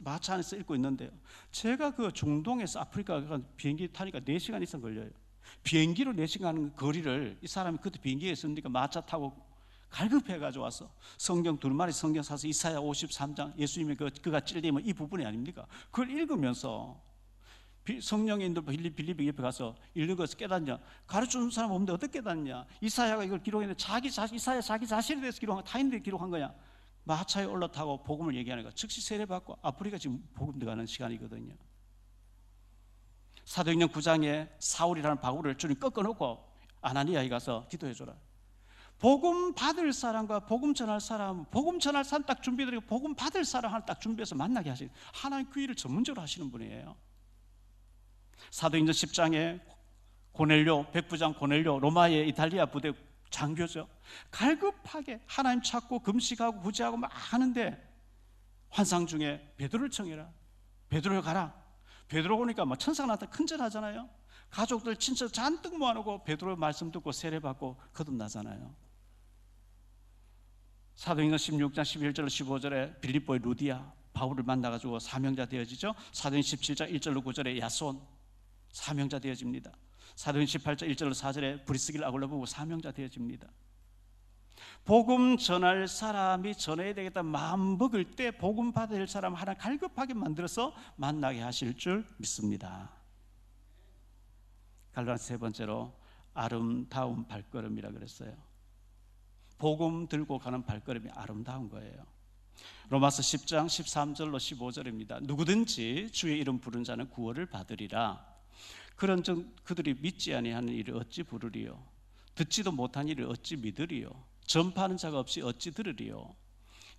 마차 안에서 읽고 있는데요. 제가 그 중동에서 아프리카 비행기 타니까 4시간 이상 걸려요. 비행기로 4시간 거리를 이 사람이 그때 비행기에 있으니까 마차 타고 갈급해가지고 와서 성경 2마리 성경 사서 이사야 53장 예수님이 그가 찔리면 이 부분이 아닙니까? 그걸 읽으면서 성령인들 빌립 옆에 가서 읽는 것을 깨닫냐? 가르쳐주는 사람 없는데 어떻게 깨닫냐? 이사야가 이걸 기록했는데 이사야 자기 자신에 대해서 기록한 타인들이 기록한 거냐? 마차에 올라타고 복음을 얘기하는 거 즉시 세례받고 아프리카 지금 복음 들어가는 시간이거든요. 사도행전 9장에 사울이라는 바울을 주님 꺾어놓고 아나니아에 가서 기도해줘라. 복음 받을 사람과 복음 전할 사람 딱 준비해드리고 복음 받을 사람 하나 딱 준비해서 만나게 하시는 하나님 그 일을 전문적으로 하시는 분이에요. 사도행전 10장에 고넬료 백부장 고넬료 로마의 이탈리아 부대 장교죠. 갈급하게 하나님 찾고 금식하고 구제하고 막 하는데 환상 중에 베드로를 청해라. 베드로를 가라. 베드로 오니까 막 천사가 나타나 큰절하잖아요. 가족들 친척 잔뜩 모아놓고 베드로 말씀 듣고 세례받고 거듭나잖아요. 사도행전 16장 11절로 15절에 빌립보의 루디아 바울을 만나가지고 사명자 되어지죠. 사도행전 17장 1절로 9절에 야손 사명자 되어집니다. 사도행전 18장 1절로 4절에 브리스길 아굴라 보고 사명자 되어집니다. 복음 전할 사람이 전해야 되겠다 마음 먹을 때 복음 받을 사람 하나 갈급하게 만들어서 만나게 하실 줄 믿습니다. 갈라디아 세 번째로 아름다운 발걸음이라 그랬어요. 복음 들고 가는 발걸음이 아름다운 거예요. 로마서 10장 13절로 15절입니다. 누구든지 주의 이름 부른 자는 구원을 받으리라. 그런 그들이 믿지 아니하는 일을 어찌 부르리요? 듣지도 못한 일을 어찌 믿으리요? 전파하는 자가 없이 어찌 들으리요?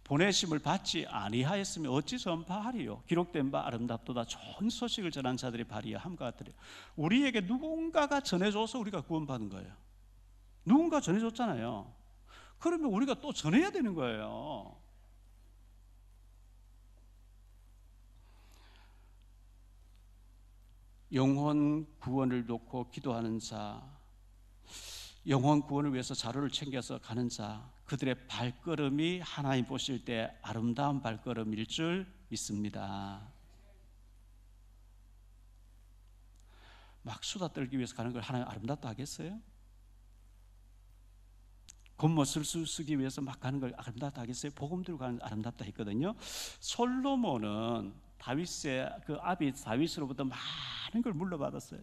보내심을 받지 아니하였으면 어찌 전파하리요? 기록된 바 아름답도다. 좋은 소식을 전한 자들이 발이야 함과 같으리요. 우리에게 누군가가 전해줘서 우리가 구원받은 거예요. 누군가 전해줬잖아요. 그러면 우리가 또 전해야 되는 거예요. 영혼 구원을 놓고 기도하는 자, 영혼 구원을 위해서 자료를 챙겨서 가는 자, 그들의 발걸음이 하나님 보실 때 아름다운 발걸음일 줄 믿습니다. 막 수다 떨기 위해서 가는 걸 하나님 아름답다 하겠어요? 겉멋을 쓰기 위해서 막 가는 걸 아름답다 하겠어요? 복음 들고 가는 걸 아름답다 했거든요. 솔로몬은 다윗의 그 아비 다윗으로부터 많은 걸 물려받았어요.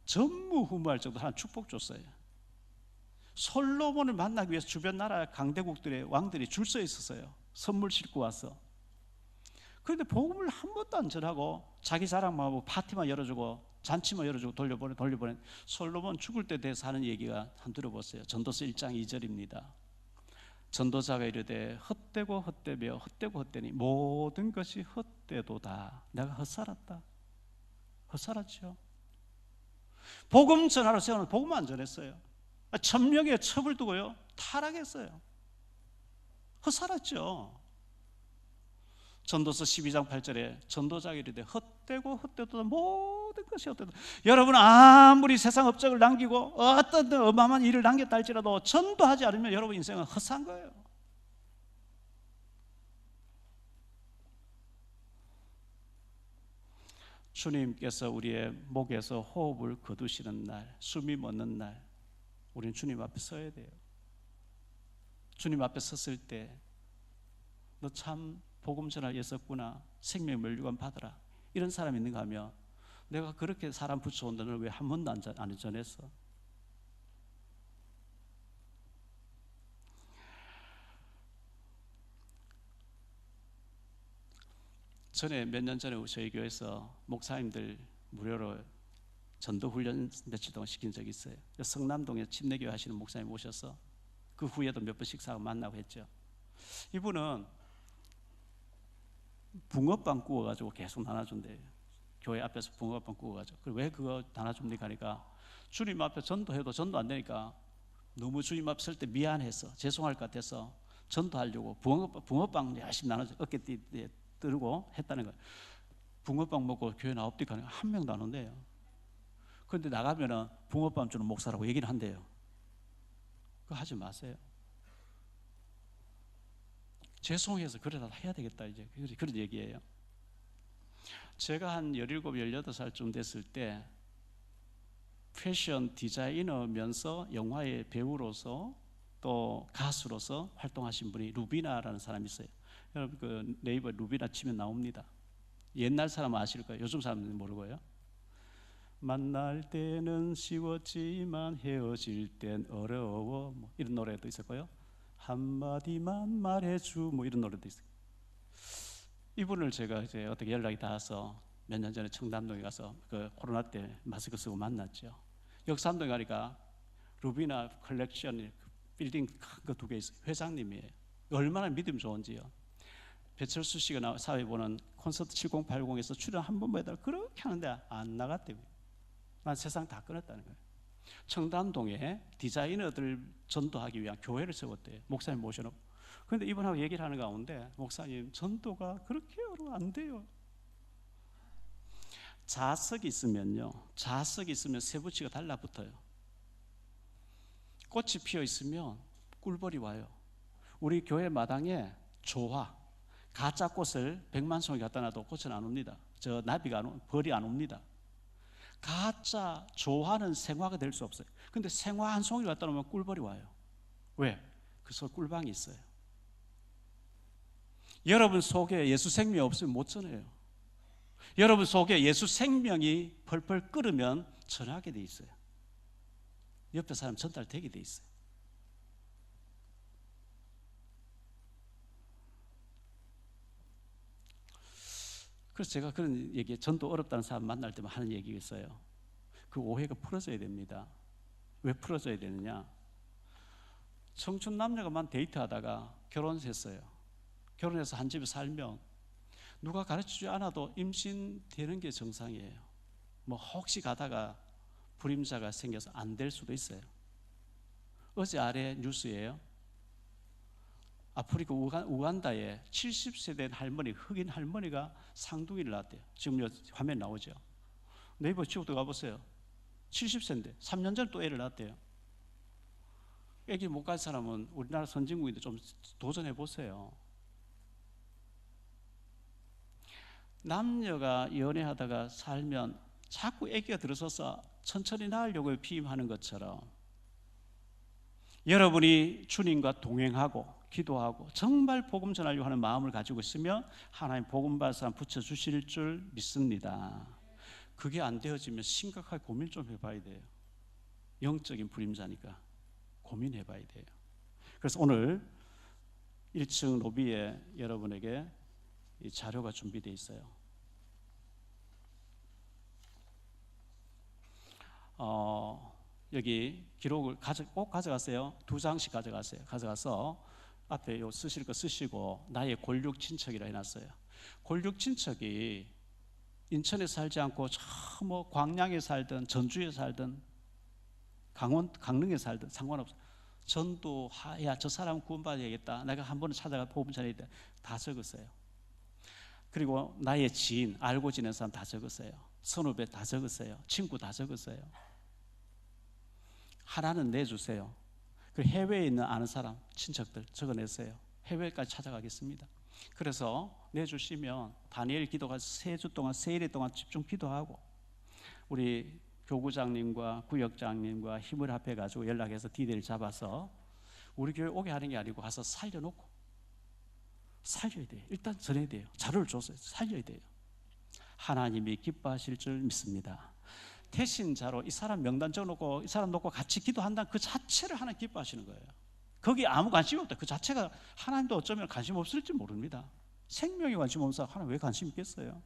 전무후무할 정도 하나님 축복 줬어요. 솔로몬을 만나기 위해서 주변 나라 강대국들의 왕들이 줄 서 있었어요. 선물 싣고 와서. 그런데 복음을 한 번도 안 전하고 자기 자랑만 하고 파티만 열어주고 잔치만 열어주고 돌려보낸 솔로몬 죽을 때 대해서 하는 얘기가 한번 들어보세요. 전도서 1장 2절입니다. 전도자가 이르되 헛되고 헛되며 헛되고 헛되니 모든 것이 헛되도다. 내가 헛살았다. 헛살았죠. 복음 전하러 세우는 복음 안 전했어요. 천명의 첩을 두고요 타락했어요. 헛살았죠. 전도서 12장 8절에 전도자가 이르되 헛되고 헛되도다. 모든 것이 헛되도다. 여러분 아무리 세상 업적을 남기고 어떤 어마어마한 일을 남겼다 할지라도 전도하지 않으면 여러분 인생은 헛산 거예요. 주님께서 우리의 목에서 호흡을 거두시는 날, 숨이 멎는 날, 우리는 주님 앞에 서야 돼요. 주님 앞에 섰을 때 너 참 복음 전할 예었구나, 생명 면류관 받아라, 이런 사람이 있는가 하면 내가 그렇게 사람 붙여온다, 너를 왜 한 번도 안 전했어? 전에 몇 년 전에 저희 교회에서 목사님들 무료로 전도 훈련 며칠 동안 시킨 적이 있어요. 성남동에 침례교회 하시는 목사님 모셔서 그 후에도 몇 번 식사하고 만나고 했죠. 이분은 붕어빵 구워가지고 계속 나눠준대요. 교회 앞에서 붕어빵 구워가지고. 왜 그거 나눠줍니까 하니까 주님 앞에 전도해도 전도 안 되니까 너무 주님 앞에 설 때 미안해서 죄송할 것 같아서 전도하려고 붕어빵 열심히 나눠줘 어깨띠에 들고 했다는 거예요. 붕어빵 먹고 교회 나옵니까? 한 명도 안 온대요. 그런데 나가면은 붕어빵 주는 목사라고 얘기를 한대요. 그거 하지 마세요. 죄송해서 그래도 해야 되겠다 이제 그런 얘기예요. 제가 한 17, 18살쯤 됐을 때 패션 디자이너면서 영화의 배우로서 또 가수로서 활동하신 분이 루비나라는 사람이 있어요. 여러분 그 네이버 루비나 치면 나옵니다. 옛날 사람은 아실 거예요. 요즘 사람들은 모르고요. 만날 때는 쉬웠지만 헤어질 땐 어려워, 뭐 이런 노래도 있었고요. 한마디만 말해주, 뭐 이런 노래도 있어요. 이분을 제가 이제 어떻게 연락이 닿아서 몇 년 전에 청담동에 가서 그 코로나 때 마스크 쓰고 만났죠. 역삼동에 가니까 루비나 컬렉션 빌딩 큰 거 2개 있어요. 회장님이에요. 얼마나 믿음 좋은지요. 배철수 씨가 사회 보는 콘서트 7080에서 출연 한 번만 해달라 그렇게 하는데 안 나갔대요. 난 세상 다 끊었다는 거예요. 청담동에 디자이너들 전도하기 위한 교회를 세웠대요. 목사님 모셔놓고. 그런데 이분하고 얘기를 하는 가운데 목사님 전도가 그렇게 어려워 안 돼요. 자석이 있으면요, 자석이 있으면 세부치가 달라붙어요. 꽃이 피어 있으면 꿀벌이 와요. 우리 교회 마당에 조화, 가짜 꽃을 100만 송이 갖다 놔도 꽃은 안 옵니다. 저 나비가 벌이 안 옵니다. 가짜 조화는 생화가 될 수 없어요. 근데 생화 한 송이를 갖다 놓으면 꿀벌이 와요. 왜? 그 속에 꿀방이 있어요. 여러분 속에 예수 생명이 없으면 못 전해요. 여러분 속에 예수 생명이 펄펄 끓으면 전하게 돼 있어요. 옆에 사람 전달되게 돼 있어요. 그래서 제가 그런 얘기, 전도 어렵다는 사람 만날 때만 하는 얘기가 있어요. 그 오해가 풀어져야 됩니다. 왜 풀어져야 되느냐? 청춘 남녀가만 데이트하다가 결혼했어요. 결혼해서 한 집에 살면 누가 가르쳐주지 않아도 임신되는 게 정상이에요. 뭐 혹시 가다가 불임자가 생겨서 안 될 수도 있어요. 어제 아래 뉴스예요. 아프리카 우간다에 70세 된 할머니, 흑인 할머니가 상둥이를 낳았대요. 지금 화면 나오죠. 네이버 치고 들어가보세요. 70세인데 3년 전에 또 애를 낳았대요. 애기 못 갈 사람은 우리나라 선진국인데 좀 도전해 보세요. 남녀가 연애하다가 살면 자꾸 애기가 들어서서 천천히 낳으려고 피임하는 것처럼 여러분이 주님과 동행하고 기도하고 정말 복음 전하려고 하는 마음을 가지고 있으면 하나님 복음 받을 사람 붙여주실 줄 믿습니다. 그게 안 되어지면 심각하게 고민 좀 해봐야 돼요. 영적인 불임자니까 고민해 봐야 돼요. 그래서 오늘 1층 로비에 여러분에게 이 자료가 준비되어 있어요. 여기 기록을 꼭 가져가세요. 2장씩 가져가세요. 가져가서 앞에 요 쓰실 거 쓰시고 나의 골육 친척이라 해놨어요. 골육 친척이 인천에 살지 않고 저 뭐 광양에 살든 전주에 살든 강릉에 살든 상관없어요. 전도 야 저 사람 구원받아야겠다. 내가 한 번은 찾아가 복음 전해야 돼. 다 적었어요. 그리고 나의 지인 알고 지낸 사람 다 적었어요. 선후배 다 적었어요. 친구 다 적었어요. 하나는 내주세요. 그 해외에 있는 아는 사람 친척들 적어냈어요. 해외까지 찾아가겠습니다. 그래서 내주시면 다니엘 기도가 3주 동안 세일 동안 집중 기도하고 우리 교구장님과 구역장님과 힘을 합해가지고 연락해서 디데이를 잡아서 우리 교회 오게 하는 게 아니고 가서 살려놓고 살려야 돼요. 일단 전해야 돼요. 자료를 줬어요. 살려야 돼요. 하나님이 기뻐하실 줄 믿습니다. 태신자로 이 사람 명단 적어놓고 이 사람 놓고 같이 기도한다는 그 자체를 하나님 기뻐하시는 거예요. 거기 아무 관심이 없다. 그 자체가 하나님도 어쩌면 관심 없을지 모릅니다. 생명에 관심 없는 사람 하나님 왜 관심 있겠어요?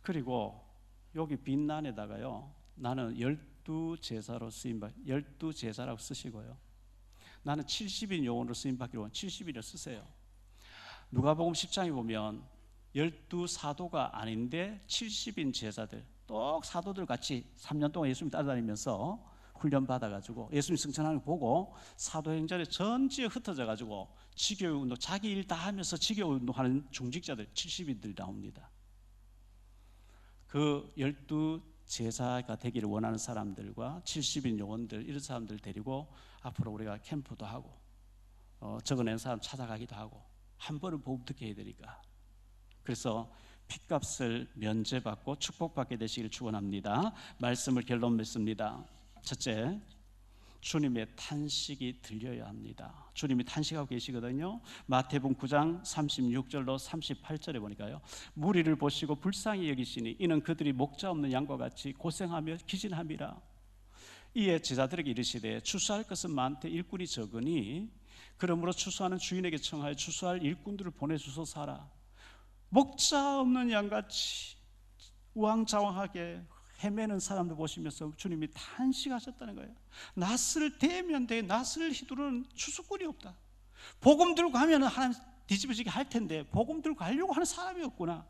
그리고 여기 빛난에다가요, 나는 12제사로 쓰임받 12제사라고 쓰시고요, 나는 70인 요원으로 쓰임받기로 70인을 쓰세요. 누가복음 10장에 보면 12사도가 아닌데 70인 제자들, 똑 사도들 같이 3년 동안 예수님 따라다니면서 훈련 받아가지고 예수님 승천하는 거 보고 사도행전에 전지에 흩어져 가지고 지교육 운동, 자기 일 다 하면서 지교육 운동하는 중직자들 70인들이 나옵니다. 그 12제사가 되기를 원하는 사람들과 70인 요원들, 이런 사람들 데리고 앞으로 우리가 캠프도 하고 적어낸 사람 찾아가기도 하고 한 번은 복음 듣게 해드리니까. 그래서 핏값을 면제받고 축복받게 되시길 축원합니다. 말씀을 결론 맺습니다. 첫째, 주님의 탄식이 들려야 합니다. 주님이 탄식하고 계시거든요. 마태복음 9장 36절로 38절에 보니까요, 무리를 보시고 불쌍히 여기시니 이는 그들이 목자 없는 양과 같이 고생하며 기진함이라. 이에 제자들에게 이르시되 추수할 것은 많되 일꾼이 적으니 그러므로 추수하는 주인에게 청하여 추수할 일꾼들을 보내주소서 하라. 목자 없는 양같이 우왕좌왕하게 헤매는 사람들 보시면서 주님이 탄식하셨다는 거예요. 낫을 대면 돼. 낫을 휘두르는 추수꾼이 없다. 복음 들고 가면 하나님 뒤집어지게 할 텐데 복음 들고 가려고 하는 사람이 없구나.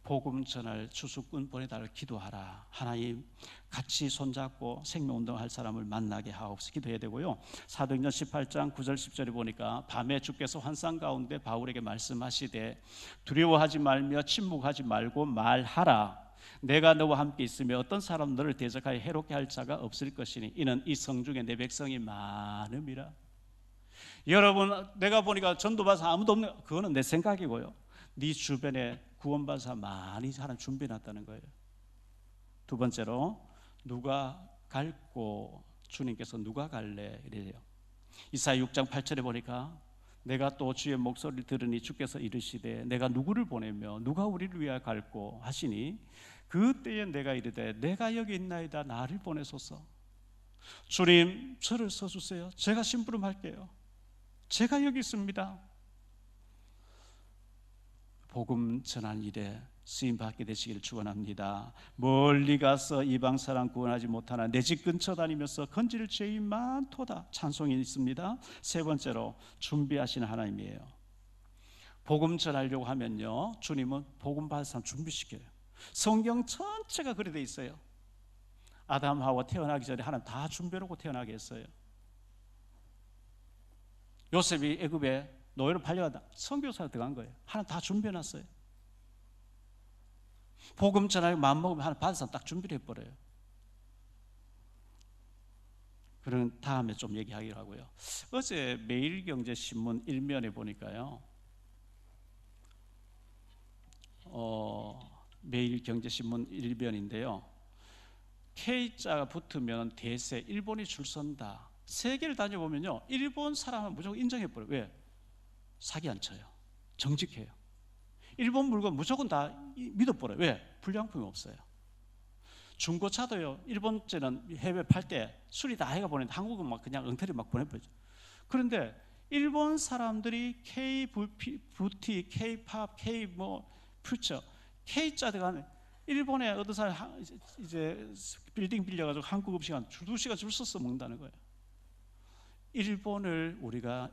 복음 전할 추수꾼 보내달라 기도하라. 하나님 같이 손잡고 생명운동할 사람을 만나게 하옵소서 기도해야 되고요. 사도행전 18장 9절 10절에 보니까 밤에 주께서 환상 가운데 바울에게 말씀하시되 두려워하지 말며 침묵하지 말고 말하라. 내가 너와 함께 있으며 어떤 사람 너를 대적하여 해롭게 할 자가 없을 것이니 이는 이 성중에 내 백성이 많음이라. 여러분, 내가 보니까 전도받아서 아무도 없는, 그거는 내 생각이고요, 네 주변에 구원받은 사람 많이 사람 준비해놨다는 거예요. 두 번째로, 누가 갈고 주님께서 누가 갈래 이래요. 이사야 6장 8절에 보니까 내가 또 주의 목소리를 들으니 주께서 이르시되 내가 누구를 보내며 누가 우리를 위하여 갈고 하시니 그때에 내가 이르되 내가 여기 있나이다 나를 보내소서. 주님 저를 써주세요. 제가 심부름할게요. 제가 여기 있습니다. 복음 전한 일에 쓰임받게 되시기를 축원합니다. 멀리 가서 이방 사람 구원하지 못하나 내 집 근처 다니면서 건질 죄인 많도다. 찬송이 있습니다. 세 번째로, 준비하시는 하나님이에요. 복음 전하려고 하면요, 주님은 복음 받을 사람 준비시켜요. 성경 전체가 그래 돼 있어요. 아담 하와 태어나기 전에 하나님 다 준비해놓고 태어나게 했어요. 요셉이 애굽에 노예로 팔려가다 선교사로 들어간 거예요. 하나님 다 준비해놨어요. 복음 전하고 마음먹으면 하나님 받은 사람 딱 준비를 해버려요. 그런 다음에 좀 얘기하기로 하고요. 어제 매일경제신문 1면에 보니까요, 매일경제신문 1면인데요, K자가 붙으면 대세, 일본이 줄선다. 세계를 다녀보면요, 일본 사람은 무조건 인정해버려요. 왜? 사기 안 쳐요. 정직해요. 일본 물건 무조건 다 믿어버려요. 왜? 불량품이 없어요. 중고차도요. 일본제는 해외 팔 때 수리 다 해가 보내는데 한국은 막 그냥 엉터리 막 보내버리죠. 그런데 일본 사람들이 K-뷰티, K-팝, K-뭐 퓨처, K자 들어가는 일본에 어느 살 이제 빌딩 빌려가지고 한국 음식 한 2시간 줄 서서 먹는다는 거예요. 일본을 우리가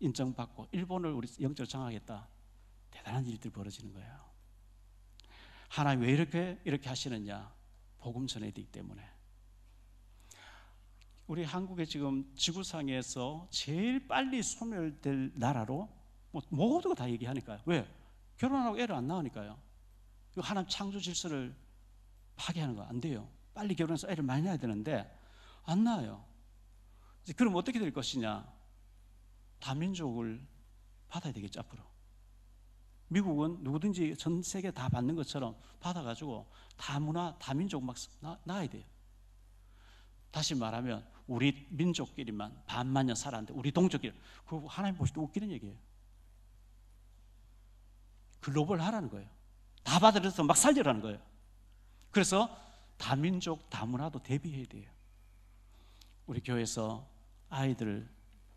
인정받고 일본을 우리 영적으로 장악하겠다. 대단한 일들이 벌어지는 거예요. 하나님 왜 이렇게 하시느냐? 복음 전해야 되기 때문에. 우리 한국에 지금 지구상에서 제일 빨리 소멸될 나라로 모두가 다 얘기하니까요. 왜? 결혼하고 애를 안 낳으니까요. 이거 하나님 창조 질서를 파괴하는 거 안 돼요. 빨리 결혼해서 애를 많이 낳아야 되는데 안 낳아요. 이제 그럼 어떻게 될 것이냐? 다민족을 받아야 되겠죠, 앞으로. 미국은 누구든지 전 세계 다 받는 것처럼 받아가지고 다문화, 다민족 막 낳아야 돼요. 다시 말하면 우리 민족끼리만 반만년 살았는데 우리 동족끼리, 그거 하나님 보실 때 웃기는 얘기예요. 글로벌 하라는 거예요. 다 받아들여서 막 살려라는 거예요. 그래서 다민족, 다문화도 대비해야 돼요. 우리 교회에서 아이들을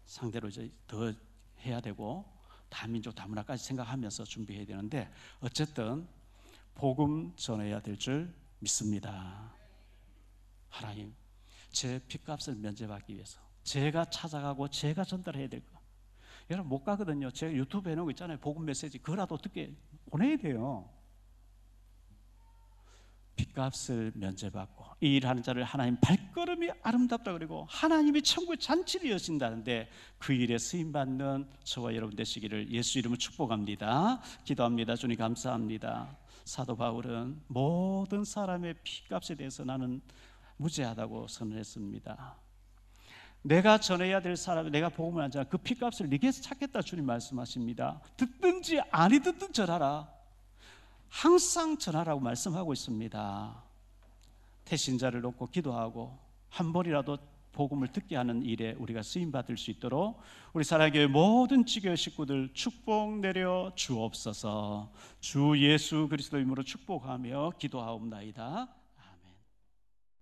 상대로 이제 더 해야 되고 다민족, 다문화까지 생각하면서 준비해야 되는데 어쨌든 복음 전해야 될 줄 믿습니다. 하나님, 제 핏값을 면제받기 위해서 제가 찾아가고 제가 전달해야 될 거. 여러분 못 가거든요. 제가 유튜브 해놓은 거 있잖아요. 복음 메시지 그거라도 어떻게 보내야 돼요. 핏값을 면제받고 이 일하는 자를 하나님 발걸음이 아름답다 그리고 하나님이 천국의 잔치를 여신다는데 그 일에 쓰임받는 저와 여러분 되시기를 예수 이름으로 축복합니다. 기도합니다. 주님 감사합니다. 사도 바울은 모든 사람의 핏값에 대해서 나는 무죄하다고 선언했습니다. 내가 전해야 될 사람, 내가 복음을 한 자, 그 핏값을 네게서 찾겠다 주님 말씀하십니다. 듣든지 아니 듣든 전하라. 항상 전하라고 말씀하고 있습니다. 태신자를 놓고 기도하고 한 번이라도 복음을 듣게 하는 일에 우리가 쓰임받을 수 있도록 우리 사랑교회 모든 지교회 식구들 축복 내려 주옵소서. 주 예수 그리스도 이름으로 축복하며 기도하옵나이다.